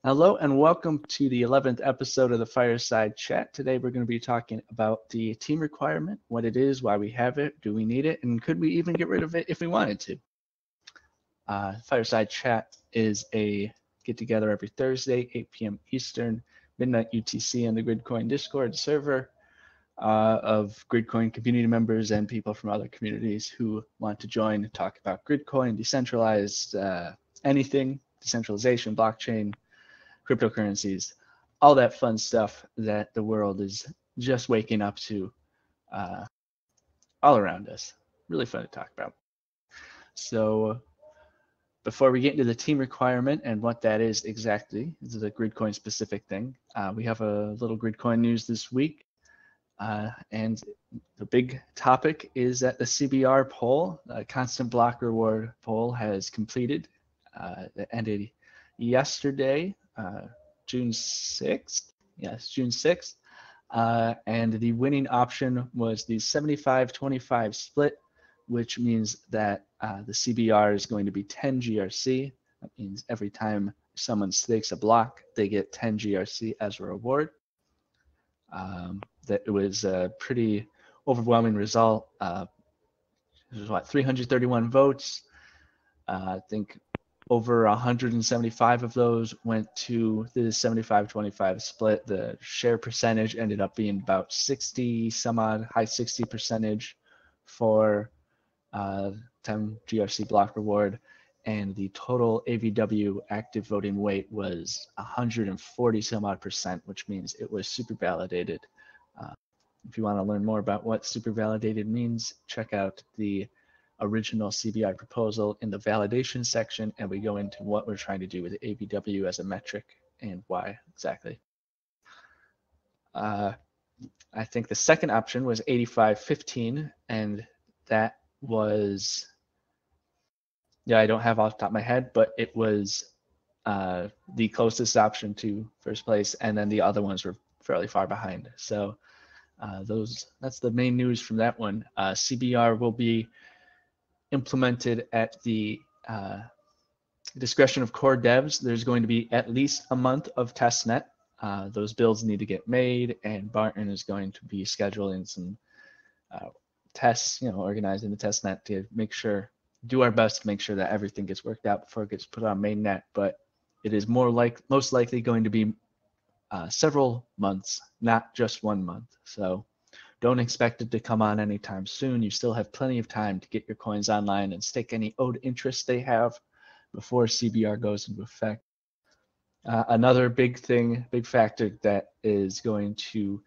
Hello and welcome to the 11th episode of the Fireside Chat. Today we're going to be talking about the team requirement, what it is, why we have it, do we need it, and could we even get rid of it if we wanted to. Fireside Chat is a get together every Thursday, 8 p.m. Eastern, midnight UTC on the Gridcoin Discord server of Gridcoin community members and people from other communities who want to join and talk about Gridcoin, decentralized anything, decentralization, blockchain, cryptocurrencies, all that fun stuff that the world is just waking up to uh, all around us. Really fun to talk about. So before we get into the team requirement and what that is exactly, this is a Gridcoin specific thing. We have a little Gridcoin news this week. And the big topic is that the CBR poll, Constant Block Reward poll, has completed. It ended yesterday, June 6th. Yes, June 6th. And the winning option was the 75-25 split, which means that the CBR is going to be 10 GRC. That means every time someone stakes a block, they get 10 GRC as a reward. That it was a pretty overwhelming result. It was 331 votes. I think over 175 of those went to the 75-25 split. The share percentage ended up being about 60 some odd, high 60 percentage for 10 GRC block reward. And the total AVW active voting weight was 140 some odd percent, which means it was super validated. If you want to learn more about what super validated means, check out the original CBI proposal in the validation section, and we go into what we're trying to do with AVW as a metric and why exactly. I think the second option was 85-15, and that was, I don't have off the top of my head, but it was the closest option to first place, and then the other ones were fairly far behind. So that's the main news from that one. CBR will be implemented at the discretion of core devs. There's going to be at least a month of testnet. Those builds need to get made, and Barton is going to be scheduling some tests, organizing the testnet to do our best to make sure that everything gets worked out before it gets put on mainnet. But it is most likely going to be several months, not just 1 month. So don't expect it to come on anytime soon. You still have plenty of time to get your coins online and stake any owed interest they have before CBR goes into effect. Another big factor that is going to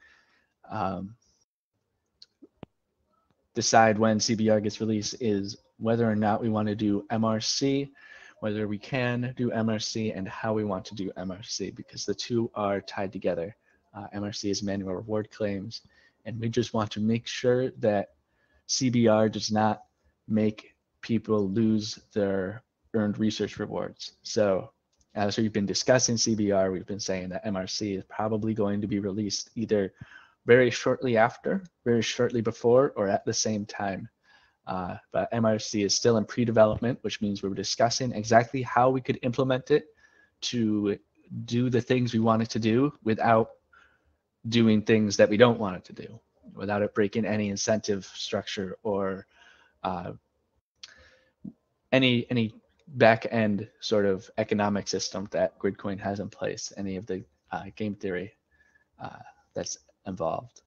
decide when CBR gets released is whether or not we want to do MRC, whether we can do MRC, and how we want to do MRC, because the two are tied together. MRC is manual reward claims, and we just want to make sure that CBR does not make people lose their earned research rewards. So as we've been discussing CBR, we've been saying that MRC is probably going to be released either very shortly after, very shortly before, or at the same time. But MRC is still in pre-development, which means we're discussing exactly how we could implement it to do the things we want it to do without doing things that we don't want it to do, without it breaking any incentive structure or any back end sort of economic system that Gridcoin has in place, any of the game theory that's involved.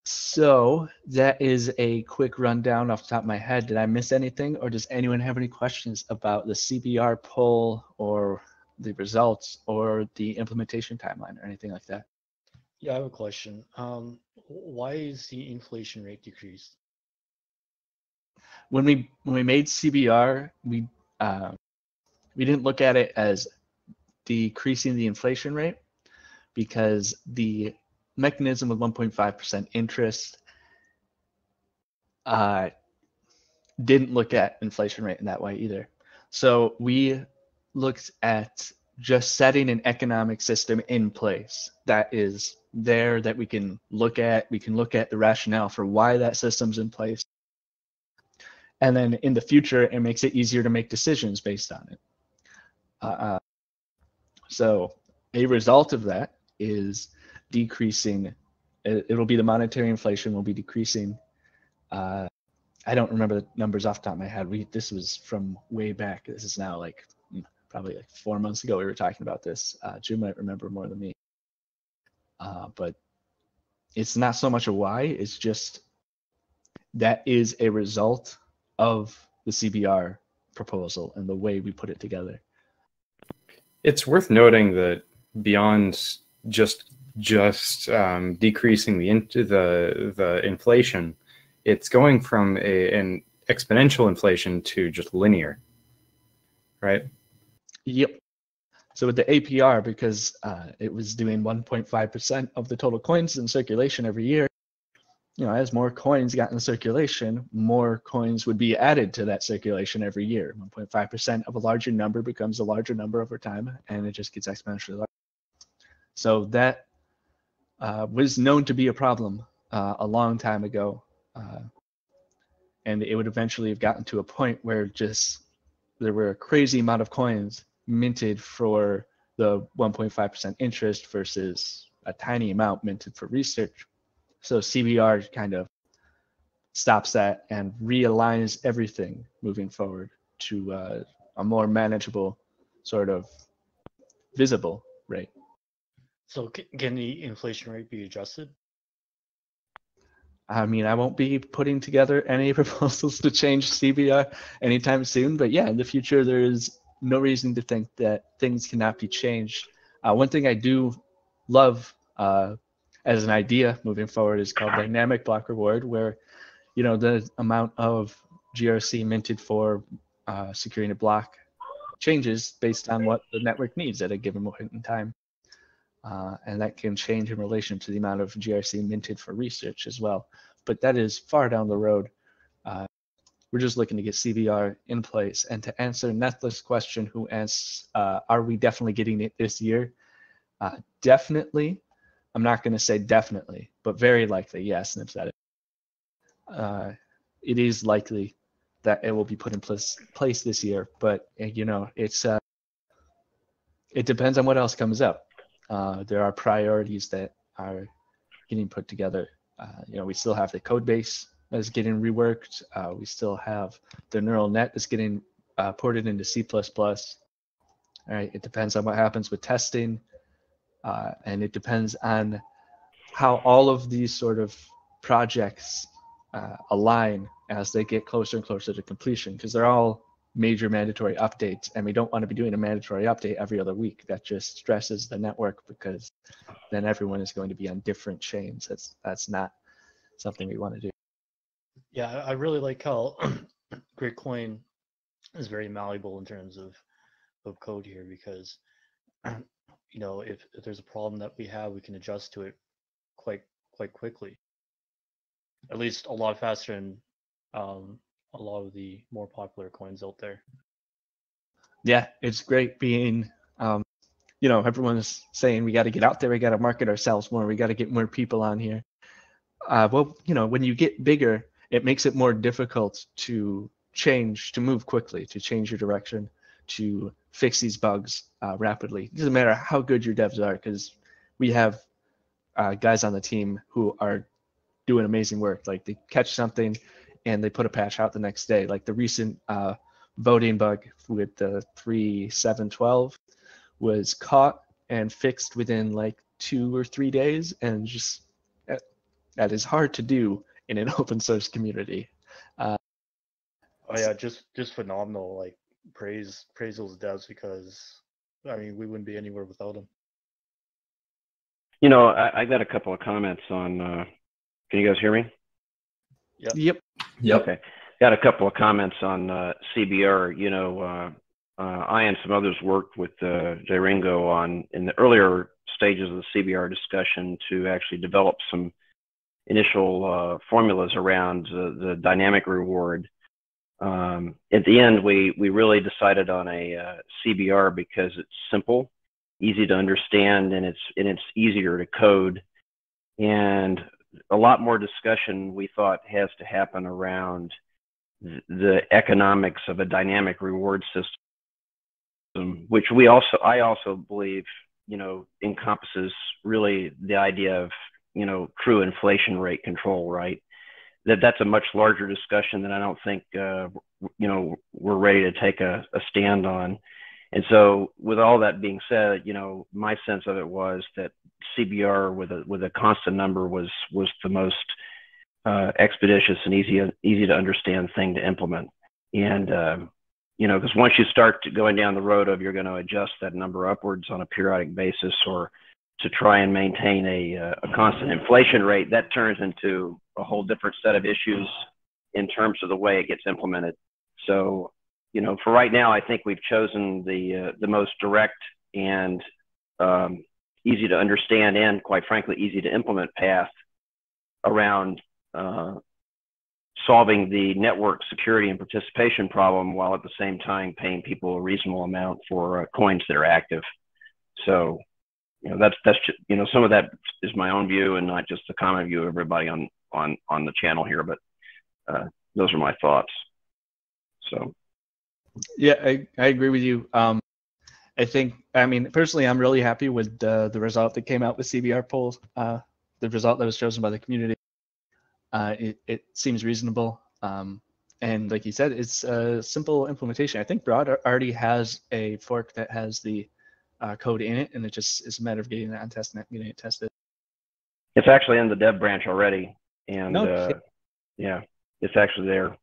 So that is a quick rundown off the top of my head. Did I miss anything, or does anyone have any questions about the CBR poll or the results or the implementation timeline or anything like that? Yeah, I have a question. Why is the inflation rate decreased? When we made CBR, we didn't look at it as decreasing the inflation rate, because the mechanism of 1.5% interest didn't look at inflation rate in that way either. So we looked at just setting an economic system in place that is there, that we can look at. We can look at the rationale for why that system's in place. And then in the future, it makes it easier to make decisions based on it. So a result of that is decreasing. It'll be the monetary inflation will be decreasing. I don't remember the numbers off the top of my head. This was from way back. This is now like probably like 4 months ago. We were talking about this. Jim might remember more than me. But it's not so much a why. It's just that is a result of the CBR proposal and the way we put it together. It's worth noting that beyond just decreasing the inflation, it's going from an exponential inflation to just linear, right? Yep. So with the APR, because it was doing 1.5% of the total coins in circulation every year, as more coins got in circulation, more coins would be added to that circulation every year. 1.5% of a larger number becomes a larger number over time, and it just gets exponentially larger. So that was known to be a problem a long time ago. And it would eventually have gotten to a point where just there were a crazy amount of coins minted for the 1.5% interest versus a tiny amount minted for research. So CBR kind of stops that and realigns everything moving forward to a more manageable, sort of visible rate. So can the inflation rate be adjusted? I mean, I won't be putting together any proposals to change CBR anytime soon, but yeah, in the future, there is no reason to think that things cannot be changed. One thing I do love as an idea moving forward is called dynamic block reward, where the amount of GRC minted for securing a block changes based on what the network needs at a given point in time. And that can change in relation to the amount of GRC minted for research as well. But that is far down the road. We're just looking to get CBR in place. And to answer Nethless question, who asks, are we definitely getting it this year? Definitely. I'm not going to say definitely, but very likely, yes, Nib said it. It is likely that it will be put in place this year, but it's it depends on what else comes up. There are priorities that are getting put together. We still have the code base that's getting reworked. We still have the neural net that's getting ported into C++. All right, it depends on what happens with testing, and it depends on how all of these sort of projects align as they get closer and closer to completion, because they're all major mandatory updates, and we don't want to be doing a mandatory update every other week. That just stresses the network, because then everyone is going to be on different chains. That's not something we want to do. Yeah, I really like how Gridcoin is very malleable in terms of code here, because if there's a problem that we have, we can adjust to it quite quickly. At least a lot faster than a lot of the more popular coins out there. Yeah, it's great being, everyone's saying we got to get out there, we got to market ourselves more, we got to get more people on here. Well, when you get bigger, it makes it more difficult to move quickly, to change your direction, to fix these bugs rapidly. It doesn't matter how good your devs are, because we have guys on the team who are doing amazing work. Like, they catch something and they put a patch out the next day. Like the recent voting bug with the 3.7.12 was caught and fixed within like 2 or 3 days, and just that is hard to do in an open source community. Oh yeah, just phenomenal. Like, praise those devs, because we wouldn't be anywhere without them. I got a couple of comments on. Can you guys hear me? Yep. Okay. Got a couple of comments on CBR. I and some others worked with J-Ringo in the earlier stages of the CBR discussion to actually develop some initial formulas around the dynamic reward. At the end, we really decided on a CBR because it's simple, easy to understand, and it's easier to code. And a lot more discussion, we thought, has to happen around the economics of a dynamic reward system. which I also believe, encompasses really the idea of, true inflation rate control, right? That's a much larger discussion that I don't think, we're ready to take a stand on. And so with all that being said, my sense of it was that CBR with a constant number was the most expeditious and easy to understand thing to implement. And, because once you start going down the road of you're going to adjust that number upwards on a periodic basis, or to try and maintain a constant inflation rate, that turns into a whole different set of issues in terms of the way it gets implemented. So, for right now, I think we've chosen the most direct and easy to understand and, quite frankly, easy to implement path around solving the network security and participation problem, while at the same time paying people a reasonable amount for coins that are active. So, that's just, some of that is my own view and not just the common view of everybody on the channel here, but those are my thoughts. So. Yeah, I agree with you. I mean, personally, I'm really happy with the result that came out with CBR polls, the result that was chosen by the community. It seems reasonable. And like you said, it's a simple implementation. I think Broad already has a fork that has the code in it, and it just is a matter of getting that on testnet, getting it tested. It's actually in the dev branch already. And yeah, it's actually there.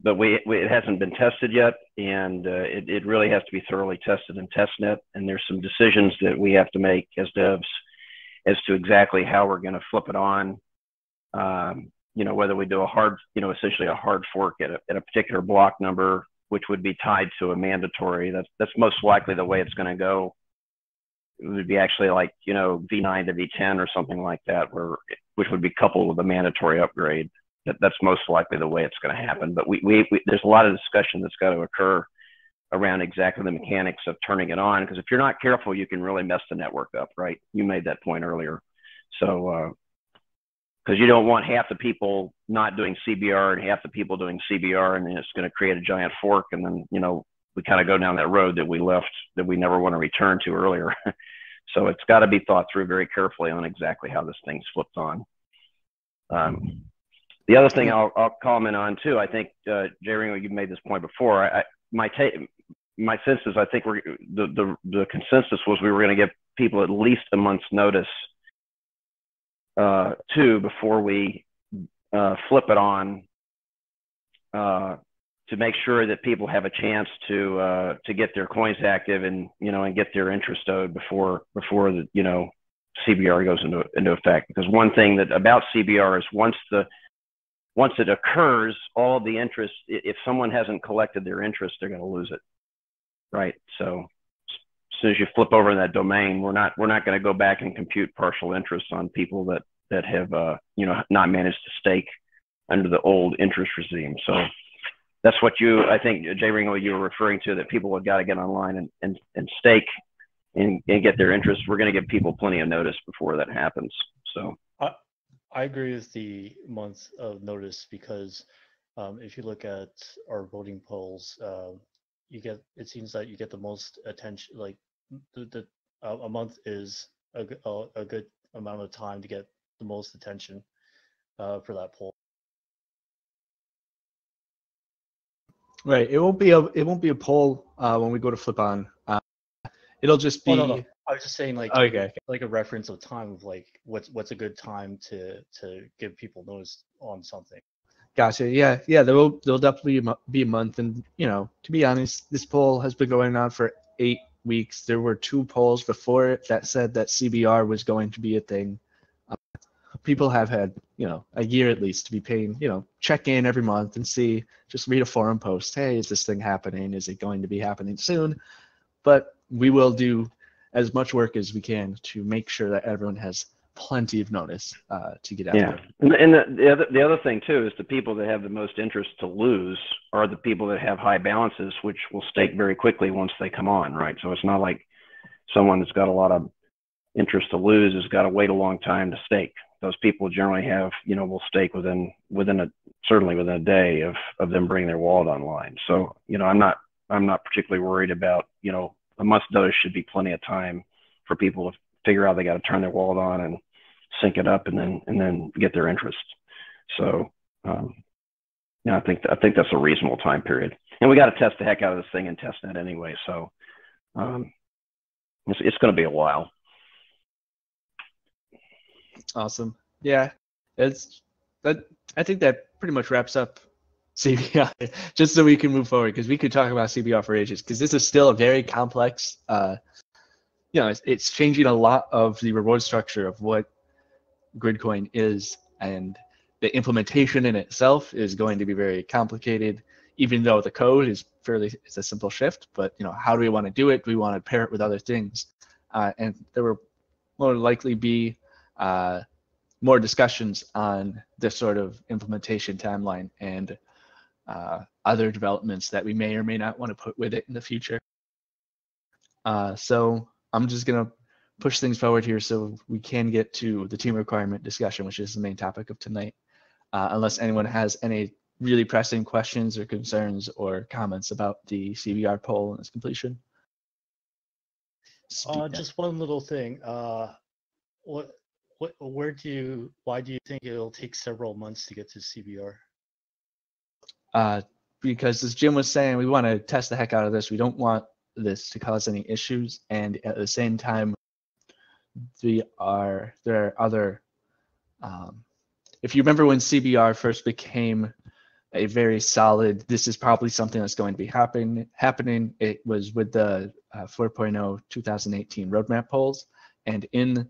But it hasn't been tested yet, and it really has to be thoroughly tested in testnet. And there's some decisions that we have to make as devs as to exactly how we're going to flip it on. Whether we do a hard, essentially a hard fork at a particular block number, which would be tied to a mandatory. That's most likely the way it's going to go. It would be actually like, V9 to V10 or something like that, which would be coupled with a mandatory upgrade. That's most likely the way it's going to happen. But there's a lot of discussion that's got to occur around exactly the mechanics of turning it on, because if you're not careful, you can really mess the network up, right? You made that point earlier. So, because you don't want half the people not doing CBR and half the people doing CBR, and then it's going to create a giant fork, and then, we kind of go down that road that we left, that we never want to return to earlier. So it's got to be thought through very carefully on exactly how this thing's flipped on. The other thing I'll comment on too, I think, Jay Ringo, you made this point before. My sense is, I think the consensus was we were going to give people at least a month's notice before we flip it on, to make sure that people have a chance to get their coins active and and get their interest owed before the CBR goes into effect. Because one thing about CBR is once it occurs, all of the interest, if someone hasn't collected their interest, they're going to lose it, right? So as soon as you flip over in that domain, we're not going to go back and compute partial interest on people that have not managed to stake under the old interest regime. So that's what I think, Jay Ringo, you were referring to, that people have got to get online and stake and get their interest. We're going to give people plenty of notice before that happens. So. I agree with the month of notice, because if you look at our voting polls, it seems that you get the most attention. Like a month is a good amount of time to get the most attention for that poll. Right. It won't be a poll when we go to flip on. It'll just be. Oh, no. I was just saying, like, okay. Like a reference of time of like what's a good time to give people notice on something. Gotcha. Yeah. There'll definitely be a month, and to be honest, this poll has been going on for 8 weeks. There were 2 polls before it that said that CBR was going to be a thing. People have had a year at least to be paying. Check in every month and see. Just read a forum post. Hey, is this thing happening? Is it going to be happening soon? But we will do as much work as we can to make sure that everyone has plenty of notice to get out there. And the other thing too is the people that have the most interest to lose are the people that have high balances, which will stake very quickly once they come on, right? So it's not like someone that's got a lot of interest to lose has got to wait a long time to stake. Those people generally have, will stake within a certainly within a day of them bringing their wallet online. So, I'm not particularly worried about, a month's notice should be plenty of time for people to figure out they got to turn their wallet on and sync it up and then get their interest. So, I think that's a reasonable time period. And we got to test the heck out of this thing in testnet anyway. So, it's going to be a while. Awesome. Yeah, I think that pretty much wraps up CBR, just so we can move forward, because we could talk about CBR for ages, because this is still a very complex, it's changing a lot of the reward structure of what Gridcoin is, and the implementation in itself is going to be very complicated, even though the code is it's a simple shift. But how do we want to do it? Do we want to pair it with other things? And there will more likely be more discussions on this sort of implementation timeline and other developments that we may or may not want to put with it in the future. So I'm just going to push things forward here so we can get to the team requirement discussion, which is the main topic of tonight, unless anyone has any really pressing questions or concerns or comments about the CBR poll and its completion. Just one little thing. Why do you think it'll take several months to get to CBR? Because as Jim was saying, we want to test the heck out of this. We don't want this to cause any issues, and at the same time, there are other. If you remember when CBR first became a very solid, this is probably something that's going to be happening. It was with the 4.0 2018 roadmap polls, and in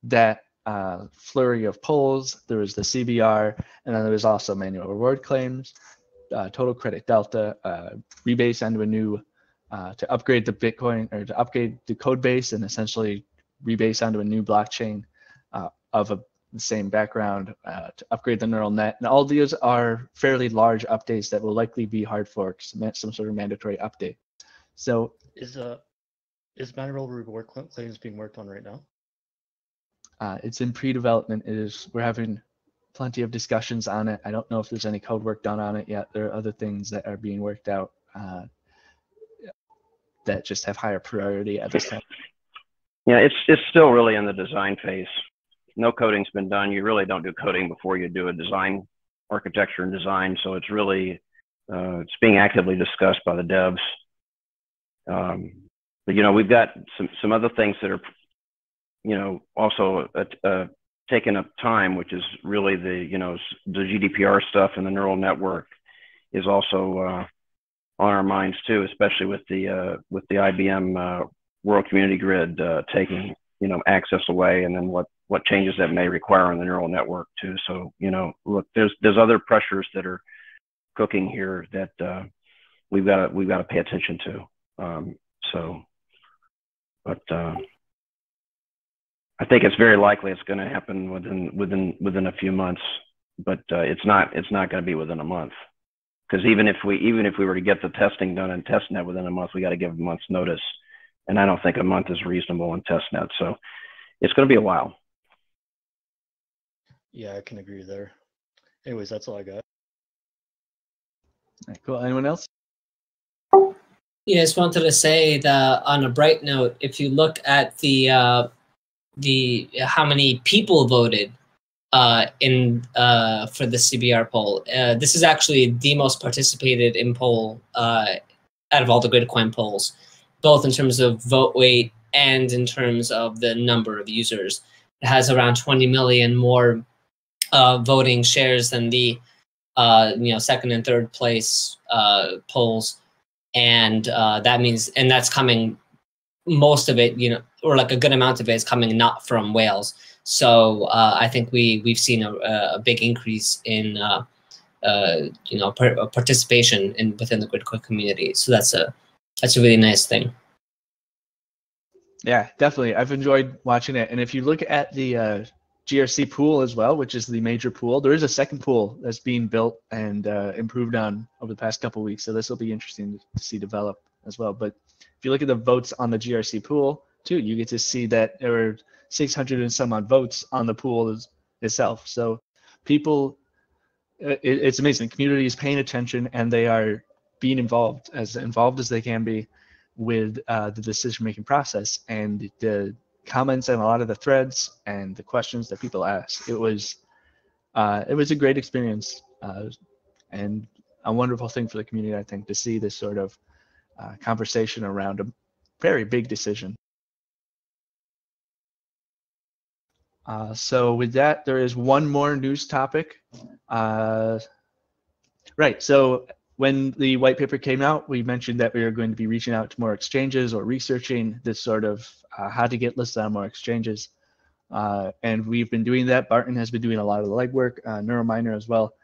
that flurry of polls, there was the CBR, and then there was also manual reward claims, total credit delta, rebase onto a new, to upgrade the Bitcoin, or to upgrade the code base and essentially rebase onto a new blockchain of the same background, to upgrade the neural net. And all these are fairly large updates that will likely be hard forks, some sort of mandatory update. So is manual reward claims being worked on right now? It's in pre-development. We're having plenty of discussions on it. I don't know if there's any code work done on it yet. There are other things that are being worked out that just have higher priority at this time. Yeah, it's still really in the design phase. No coding's been done. You really don't do coding before you do a design, architecture and design. So it's really, it's being actively discussed by the devs. But we've got some other things that are, also taking up time, which is really the GDPR stuff, and the neural network is also on our minds too, especially with the IBM World Community Grid taking access away, and then what changes that may require on the neural network too. So look, there's other pressures that are cooking here that we've got to pay attention to. But I think it's very likely it's going to happen within a few months, but it's not going to be within a month, because even if we were to get the testing done in testnet within a month, we got to give a month's notice, and I don't think a month is reasonable in testnet. So it's going to be a while. Yeah, I can agree there. Anyways, that's all I got. All right, cool. Anyone else? Yeah, I just wanted to say that on a bright note, if you look at the how many people voted for the CBR poll, this is actually the most participated in poll out of all the Gridcoin polls, both in terms of vote weight and in terms of the number of users. It has around 20 million more voting shares than the second and third place polls, and that means, and that's coming, most of it, or like a good amount of it is coming not from Wales. So I think we've seen a big increase in participation within the Gridcoin community. So that's a really nice thing. Yeah, definitely. I've enjoyed watching it. And if you look at the GRC pool as well, which is the major pool, there is a second pool that's being built and improved on over the past couple of weeks. So this will be interesting to see develop as well. But if you look at the votes on the GRC pool too, you get to see that there were 600 and some odd votes on the pool itself. So people, it's amazing. The community is paying attention, and they are being involved as they can be with the decision-making process, and the comments and a lot of the threads and the questions that people ask. It was a great experience, and a wonderful thing for the community, I think, to see this sort of conversation around a very big decision. So with that, there is one more news topic. Right, so when the white paper came out, we mentioned that we were going to be reaching out to more exchanges or researching this sort of how to get listed on more exchanges. And we've been doing that. Barton has been doing a lot of the legwork, Neurominer as well.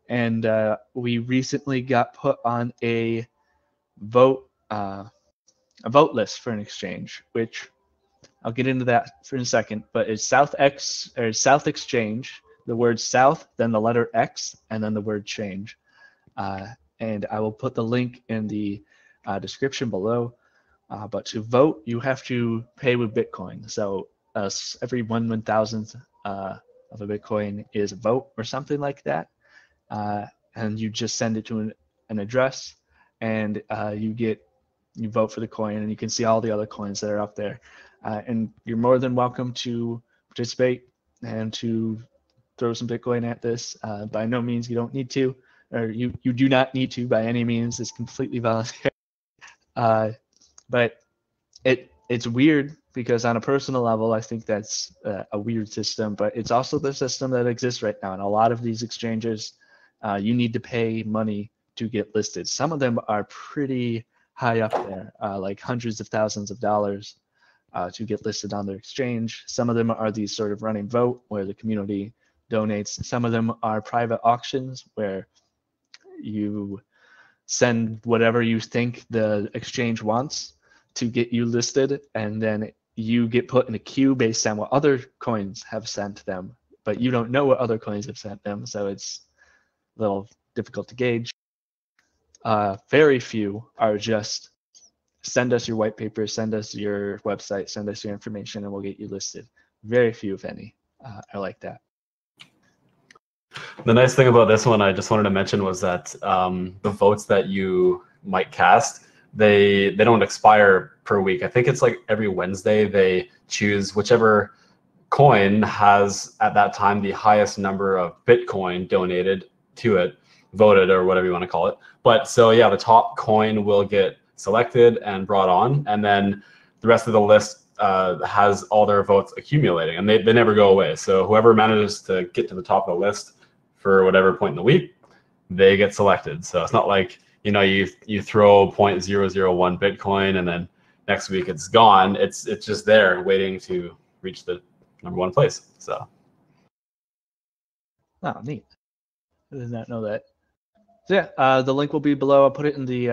And we recently got put on a vote list for an exchange, which I'll get into that for a second, but it's South Exchange, the word South, then the letter X, and then the word change. And I will put the link in the description below. But to vote, you have to pay with Bitcoin. So every 1/1000th of a Bitcoin is a vote or something like that. And you just send it to an address, and you vote for the coin, and you can see all the other coins that are up there. And you're more than welcome to participate and to throw some Bitcoin at this. By no means, you don't need to, or you do not need to by any means. It's completely voluntary. But it's weird because on a personal level, I think that's a weird system, but it's also the system that exists right now. And a lot of these exchanges, you need to pay money to get listed. Some of them are pretty high up there, like hundreds of thousands of dollars to get listed on their exchange. Some of them are these sort of running vote where the community donates. Some of them are private auctions where you send whatever you think the exchange wants to get you listed, and then you get put in a queue based on what other coins have sent them, but you don't know what other coins have sent them, so it's a little difficult to gauge. Very few are just send us your white paper, send us your website, send us your information, and we'll get you listed. Very few, if any, are like that. The nice thing about this one I just wanted to mention was that the votes that you might cast, they don't expire per week. I think it's like every Wednesday they choose whichever coin has at that time the highest number of Bitcoin donated to it, voted, or whatever you want to call it. But so yeah, the top coin will get selected and brought on, and then the rest of the list has all their votes accumulating, and they never go away. So whoever manages to get to the top of the list for whatever point in the week, they get selected. So it's not like, you know, you throw 0.001 Bitcoin and then next week it's gone. It's just there waiting to reach the #1 place. So. Oh, neat. I did not know that. So yeah, the link will be below. I'll put it in the,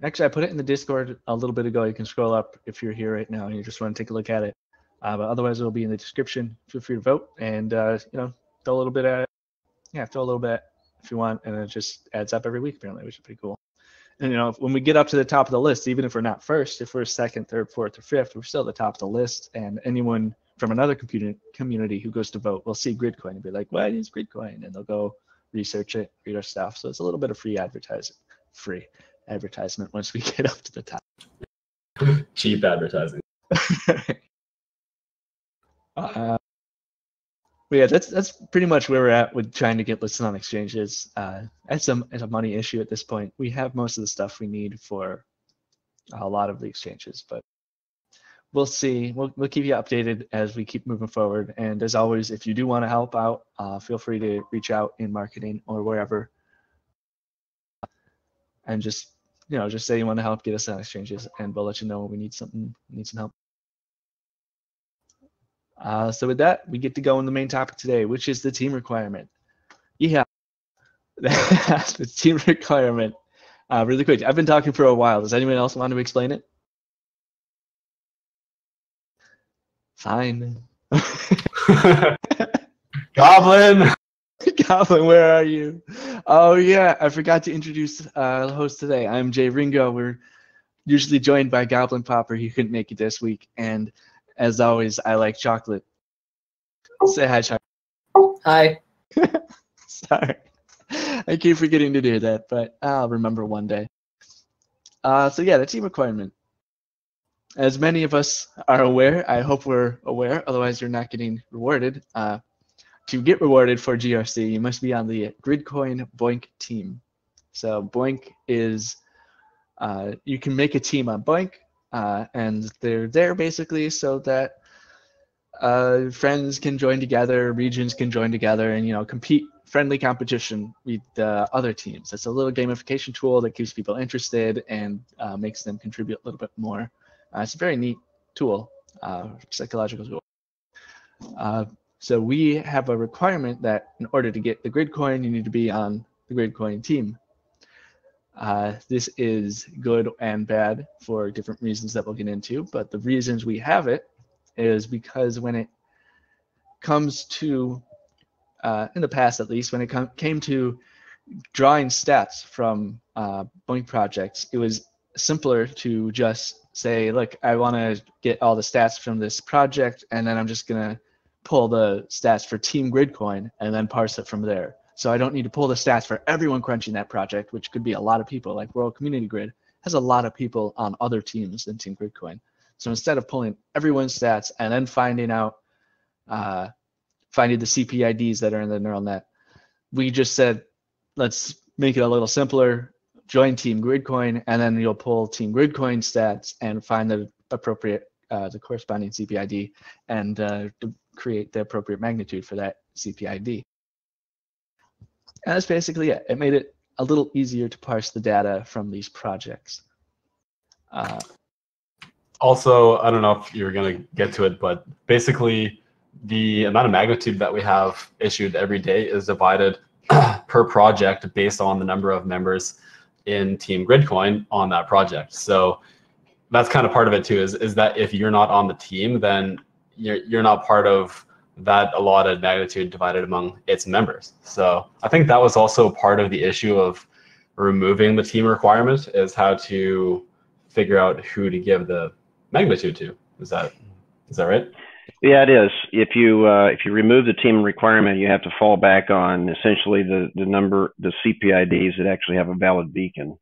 actually I put it in the Discord a little bit ago. You can scroll up if you're here right now and you just want to take a look at it. But otherwise it'll be in the description. Feel free to vote and, you know, throw a little bit at it. Yeah, throw a little bit if you want, and it just adds up every week apparently, which is pretty cool. And you know, when we get up to the top of the list, even if we're not first, if we're second, third, fourth, or fifth, we're still at the top of the list. And anyone from another community who goes to vote will see Gridcoin and be like, "What is Gridcoin?" And they'll go research it, read our stuff. So it's a little bit of free advertisement once we get up to the top. Cheap advertising. But yeah, that's pretty much where we're at with trying to get listed on exchanges. It's a money issue at this point. We have most of the stuff we need for a lot of the exchanges, but we'll see. We'll keep you updated as we keep moving forward. And as always, if you do want to help out, feel free to reach out in marketing or wherever, and just say you want to help get us on exchanges, and we'll let you know when we need some help. So with that, we get to go on the main topic today, which is the team requirement. Yeah, the team requirement. Really quick, I've been talking for a while. Does anyone else want to explain it? Fine. Goblin! Goblin, where are you? Oh yeah, I forgot to introduce the host today. I'm Jay Ringo. We're usually joined by Goblin Popper. He couldn't make it this week, and as always, I like chocolate. Say hi, chocolate. Hi. Sorry. I keep forgetting to do that, but I'll remember one day. So yeah, the team requirement. As many of us are aware, I hope we're aware, otherwise you're not getting rewarded. To get rewarded for GRC, you must be on the Gridcoin Boink team. So Boink is, you can make a team on Boink, and they're there basically so that friends can join together, regions can join together, and compete friendly competition with other teams. It's a little gamification tool that keeps people interested and makes them contribute a little bit more. It's a very neat tool, psychological tool. So we have a requirement that in order to get the Gridcoin, you need to be on the Gridcoin team. This is good and bad for different reasons that we'll get into, but the reasons we have it is because when it comes to, in the past at least, when it came to drawing stats from Boink projects, it was simpler to just say, look, I want to get all the stats from this project, and then I'm just going to pull the stats for Team Gridcoin and then parse it from there. So I don't need to pull the stats for everyone crunching that project, which could be a lot of people. Like World Community Grid has a lot of people on other teams than Team Gridcoin. So instead of pulling everyone's stats and then finding the CPIDs that are in the neural net, we just said, let's make it a little simpler. Join Team Gridcoin, and then you'll pull Team Gridcoin stats and find the appropriate, the corresponding CPID, and create the appropriate magnitude for that CPID. And that's basically it. It made it a little easier to parse the data from these projects. Also, I don't know if you're going to get to it, but basically the amount of magnitude that we have issued every day is divided per project based on the number of members in Team Gridcoin on that project. So that's kind of part of it too, is that if you're not on the team, then you're not part of that allotted magnitude divided among its members. So I think that was also part of the issue of removing the team requirement, is how to figure out who to give the magnitude to. Is that right? Yeah, it is. If you remove the team requirement, you have to fall back on essentially the CPIDs that actually have a valid beacon,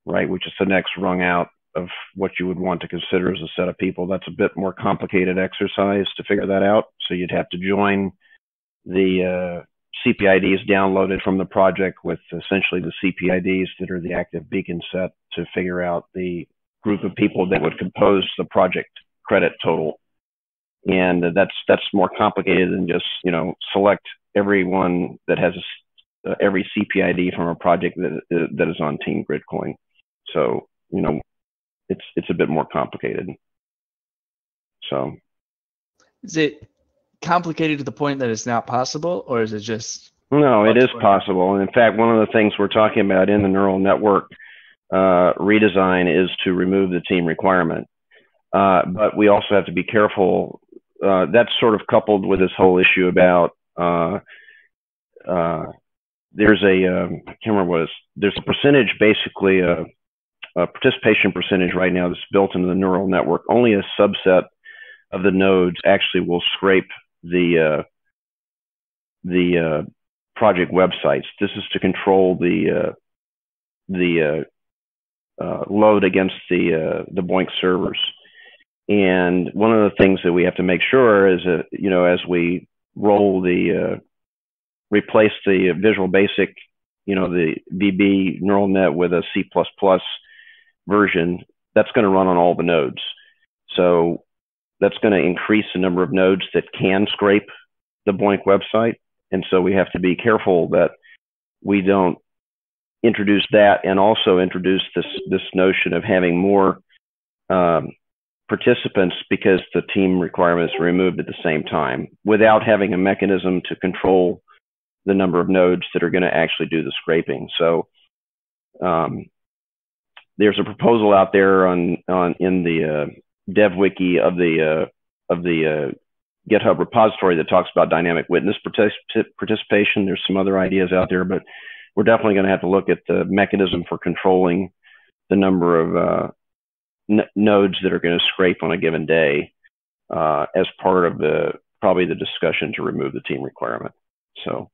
right? Which is the next rung out of what you would want to consider as a set of people. That's a bit more complicated exercise to figure that out. So you'd have to join the CPIDs downloaded from the project with essentially the CPIDs that are the active beacon set to figure out the group of people that would compose the project credit total. And that's more complicated than just, select everyone that has every CPID from a project that is on Team Gridcoin. So, it's a bit more complicated. So, is it complicated to the point that it's not possible, or is it just? No, it is possible. And in fact, one of the things we're talking about in the neural network redesign is to remove the team requirement. But we also have to be careful. That's sort of coupled with this whole issue about there's a I can't remember what it is. There's a percentage, basically a participation percentage right now that's built into the neural network. Only a subset of the nodes actually will scrape the project websites. This is to control the load against the Boink servers. And one of the things that we have to make sure is that, as we roll replace the Visual Basic, the VB neural net with a C++ version, that's going to run on all the nodes. So that's going to increase the number of nodes that can scrape the Boink website. And so we have to be careful that we don't introduce that and also introduce this notion of having more participants because the team requirements are removed at the same time without having a mechanism to control the number of nodes that are going to actually do the scraping. So there's a proposal out there in the dev wiki of the GitHub repository that talks about dynamic witness participation. There's some other ideas out there, but we're definitely going to have to look at the mechanism for controlling the number of nodes that are going to scrape on a given day as part of probably the discussion to remove the team requirement. So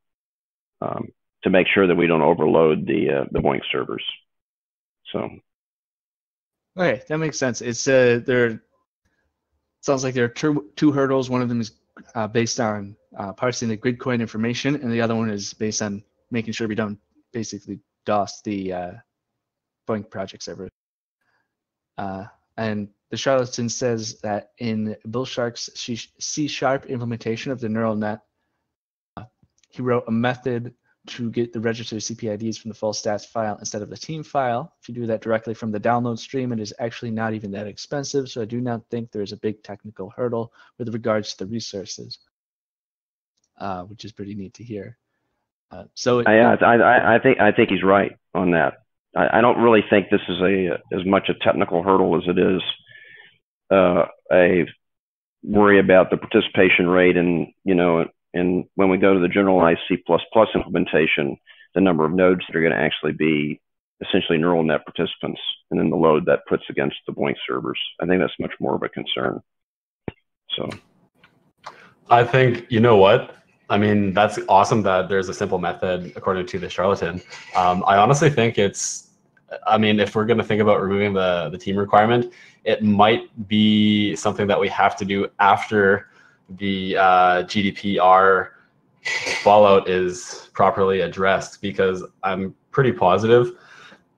to make sure that we don't overload the BOINC servers. So. Okay, that makes sense. It's there. Sounds like there are two hurdles. One of them is based on parsing the GridCoin information, and the other one is based on making sure we don't basically DOS the BOINC project server. And the charlatan says that in Bill Shark's C# implementation of the neural net, he wrote a method to get the registered CPIDs from the full stats file instead of the team file. If you do that directly from the download stream, it is actually not even that expensive. So I do not think there's a big technical hurdle with regards to the resources, which is pretty neat to hear. I think he's right on that. I don't really think this is as much a technical hurdle as it is a worry about the participation rate, and and when we go to the generalized C++ implementation, the number of nodes that are going to actually be essentially neural net participants, and then the load that puts against the BOINC servers. I think that's much more of a concern. So I think, you know what? I mean, that's awesome that there's a simple method according to the charlatan. I honestly think if we're going to think about removing the team requirement, it might be something that we have to do after the GDPR fallout is properly addressed, because I'm pretty positive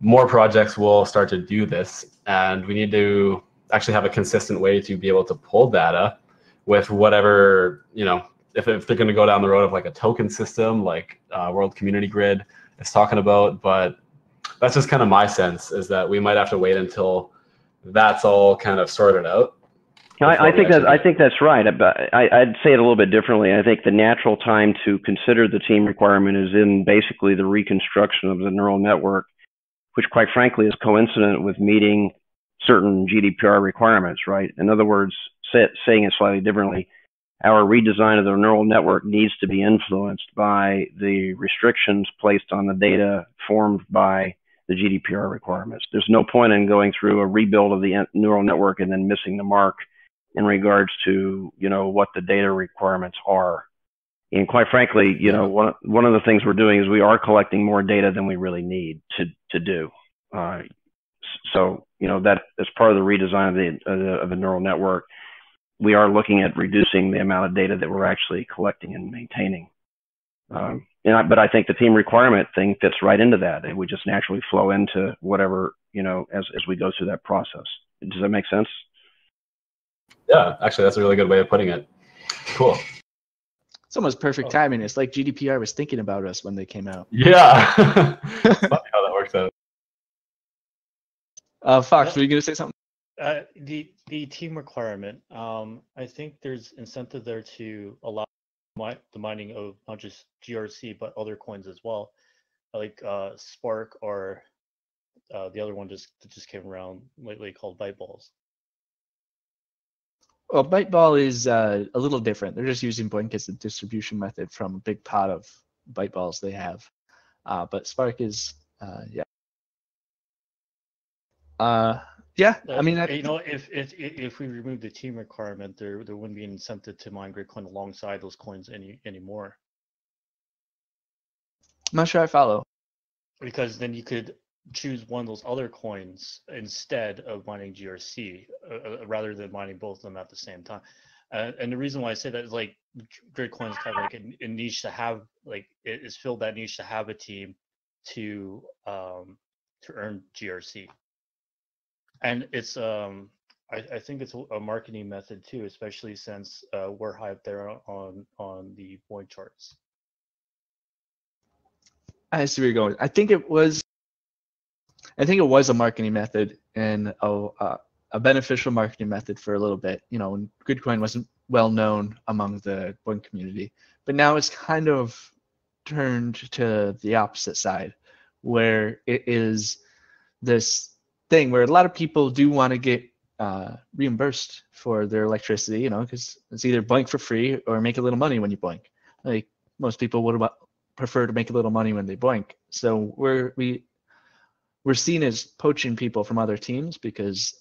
more projects will start to do this, and we need to actually have a consistent way to be able to pull data with whatever, if they're going to go down the road of like a token system like World Community Grid is talking about. But that's just kind of my sense, is that we might have to wait until that's all kind of sorted out. I think that's right, but I'd say it a little bit differently. I think the natural time to consider the team requirement is in basically the reconstruction of the neural network, which quite frankly is coincident with meeting certain GDPR requirements, right? In other words, saying it slightly differently, our redesign of the neural network needs to be influenced by the restrictions placed on the data formed by the GDPR requirements. There's no point in going through a rebuild of the neural network and then missing the mark in regards to, what the data requirements are. And quite frankly, one of the things we're doing is we are collecting more data than we really need to do. So, that as part of the redesign of the neural network, we are looking at reducing the amount of data that we're actually collecting and maintaining. But I think the team requirement thing fits right into that. It would just naturally flow into whatever, as we go through that process. Does that make sense? Yeah, actually, that's a really good way of putting it. Cool. It's almost perfect timing. It's like GDPR was thinking about us when they came out. Yeah. It's funny how that works out. Fox, were you going to say something? The team requirement, I think there's incentive there to allow the mining of not just GRC but other coins as well, like Spark, or the other one just came around lately called Byteballs. Well, Byteball is a little different. They're just using BOINC as a distribution method from a big pot of Byteballs they have. But Spark is, yeah. I mean, if we remove the team requirement, there wouldn't be an incentive to mine Gridcoin alongside those coins anymore. I'm not sure I follow. Because then you could choose one of those other coins instead of mining GRC, rather than mining both of them at the same time. And the reason why I say that is like Gridcoin is kind of like a niche to have, like it's filled that niche to have a team to earn GRC. And it's I think it's a marketing method too, especially since we're hyped there on the BOINC charts. I see where you're going. I think it was a marketing method, and a beneficial marketing method for a little bit. When Gridcoin wasn't well known among the BOINC community, but now it's kind of turned to the opposite side, where it is this thing where a lot of people do want to get reimbursed for their electricity, because it's either BOINC for free or make a little money when you BOINC. Like most people would prefer to make a little money when they BOINC. So we're seen as poaching people from other teams, because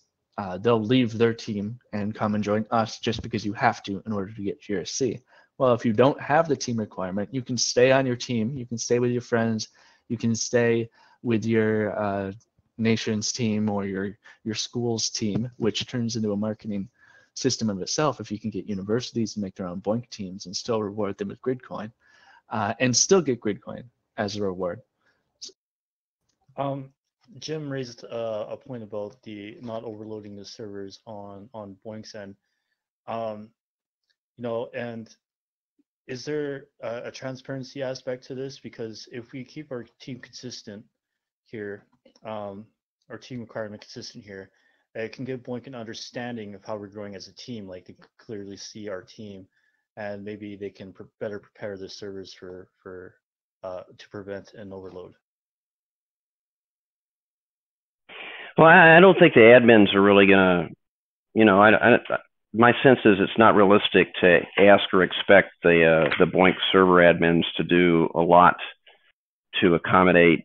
they'll leave their team and come and join us just because you have to in order to get GRC. Well, if you don't have the team requirement, you can stay on your team. You can stay with your friends. You can stay with your nation's team or your school's team, which turns into a marketing system of itself if you can get universities to make their own BOINC teams and still reward them with GridCoin, and still get GridCoin as a reward. Jim raised a point about the not overloading the servers on BOINC's end. You know, and is there a transparency aspect to this? Because if we keep our team consistent here, our team requirement consistent here, it can give BOINC an understanding of how we're growing as a team. Like they can clearly see our team, and maybe they can better prepare the servers for to prevent an overload. Well, I don't think the admins are really gonna, you know, my sense is it's not realistic to ask or expect the BOINC server admins to do a lot to accommodate,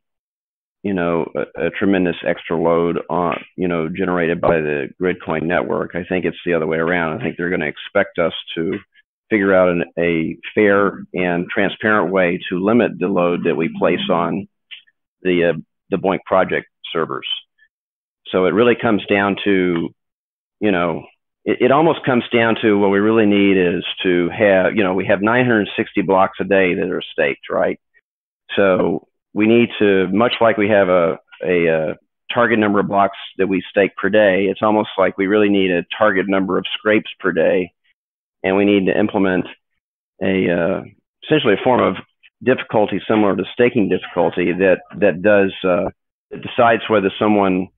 you know, a tremendous extra load on, you know, generated by the GridCoin network. I think it's the other way around. I think they're going to expect us to figure out a fair and transparent way to limit the load that we place on the BOINC project servers. So it really comes down to, you know, it almost comes down to what we really need is to have, you know, we have 960 blocks a day that are staked, right? So we need to, much like we have a target number of blocks that we stake per day, it's almost like we really need a target number of scrapes per day. And we need to implement essentially a form of difficulty similar to staking difficulty that decides whether someone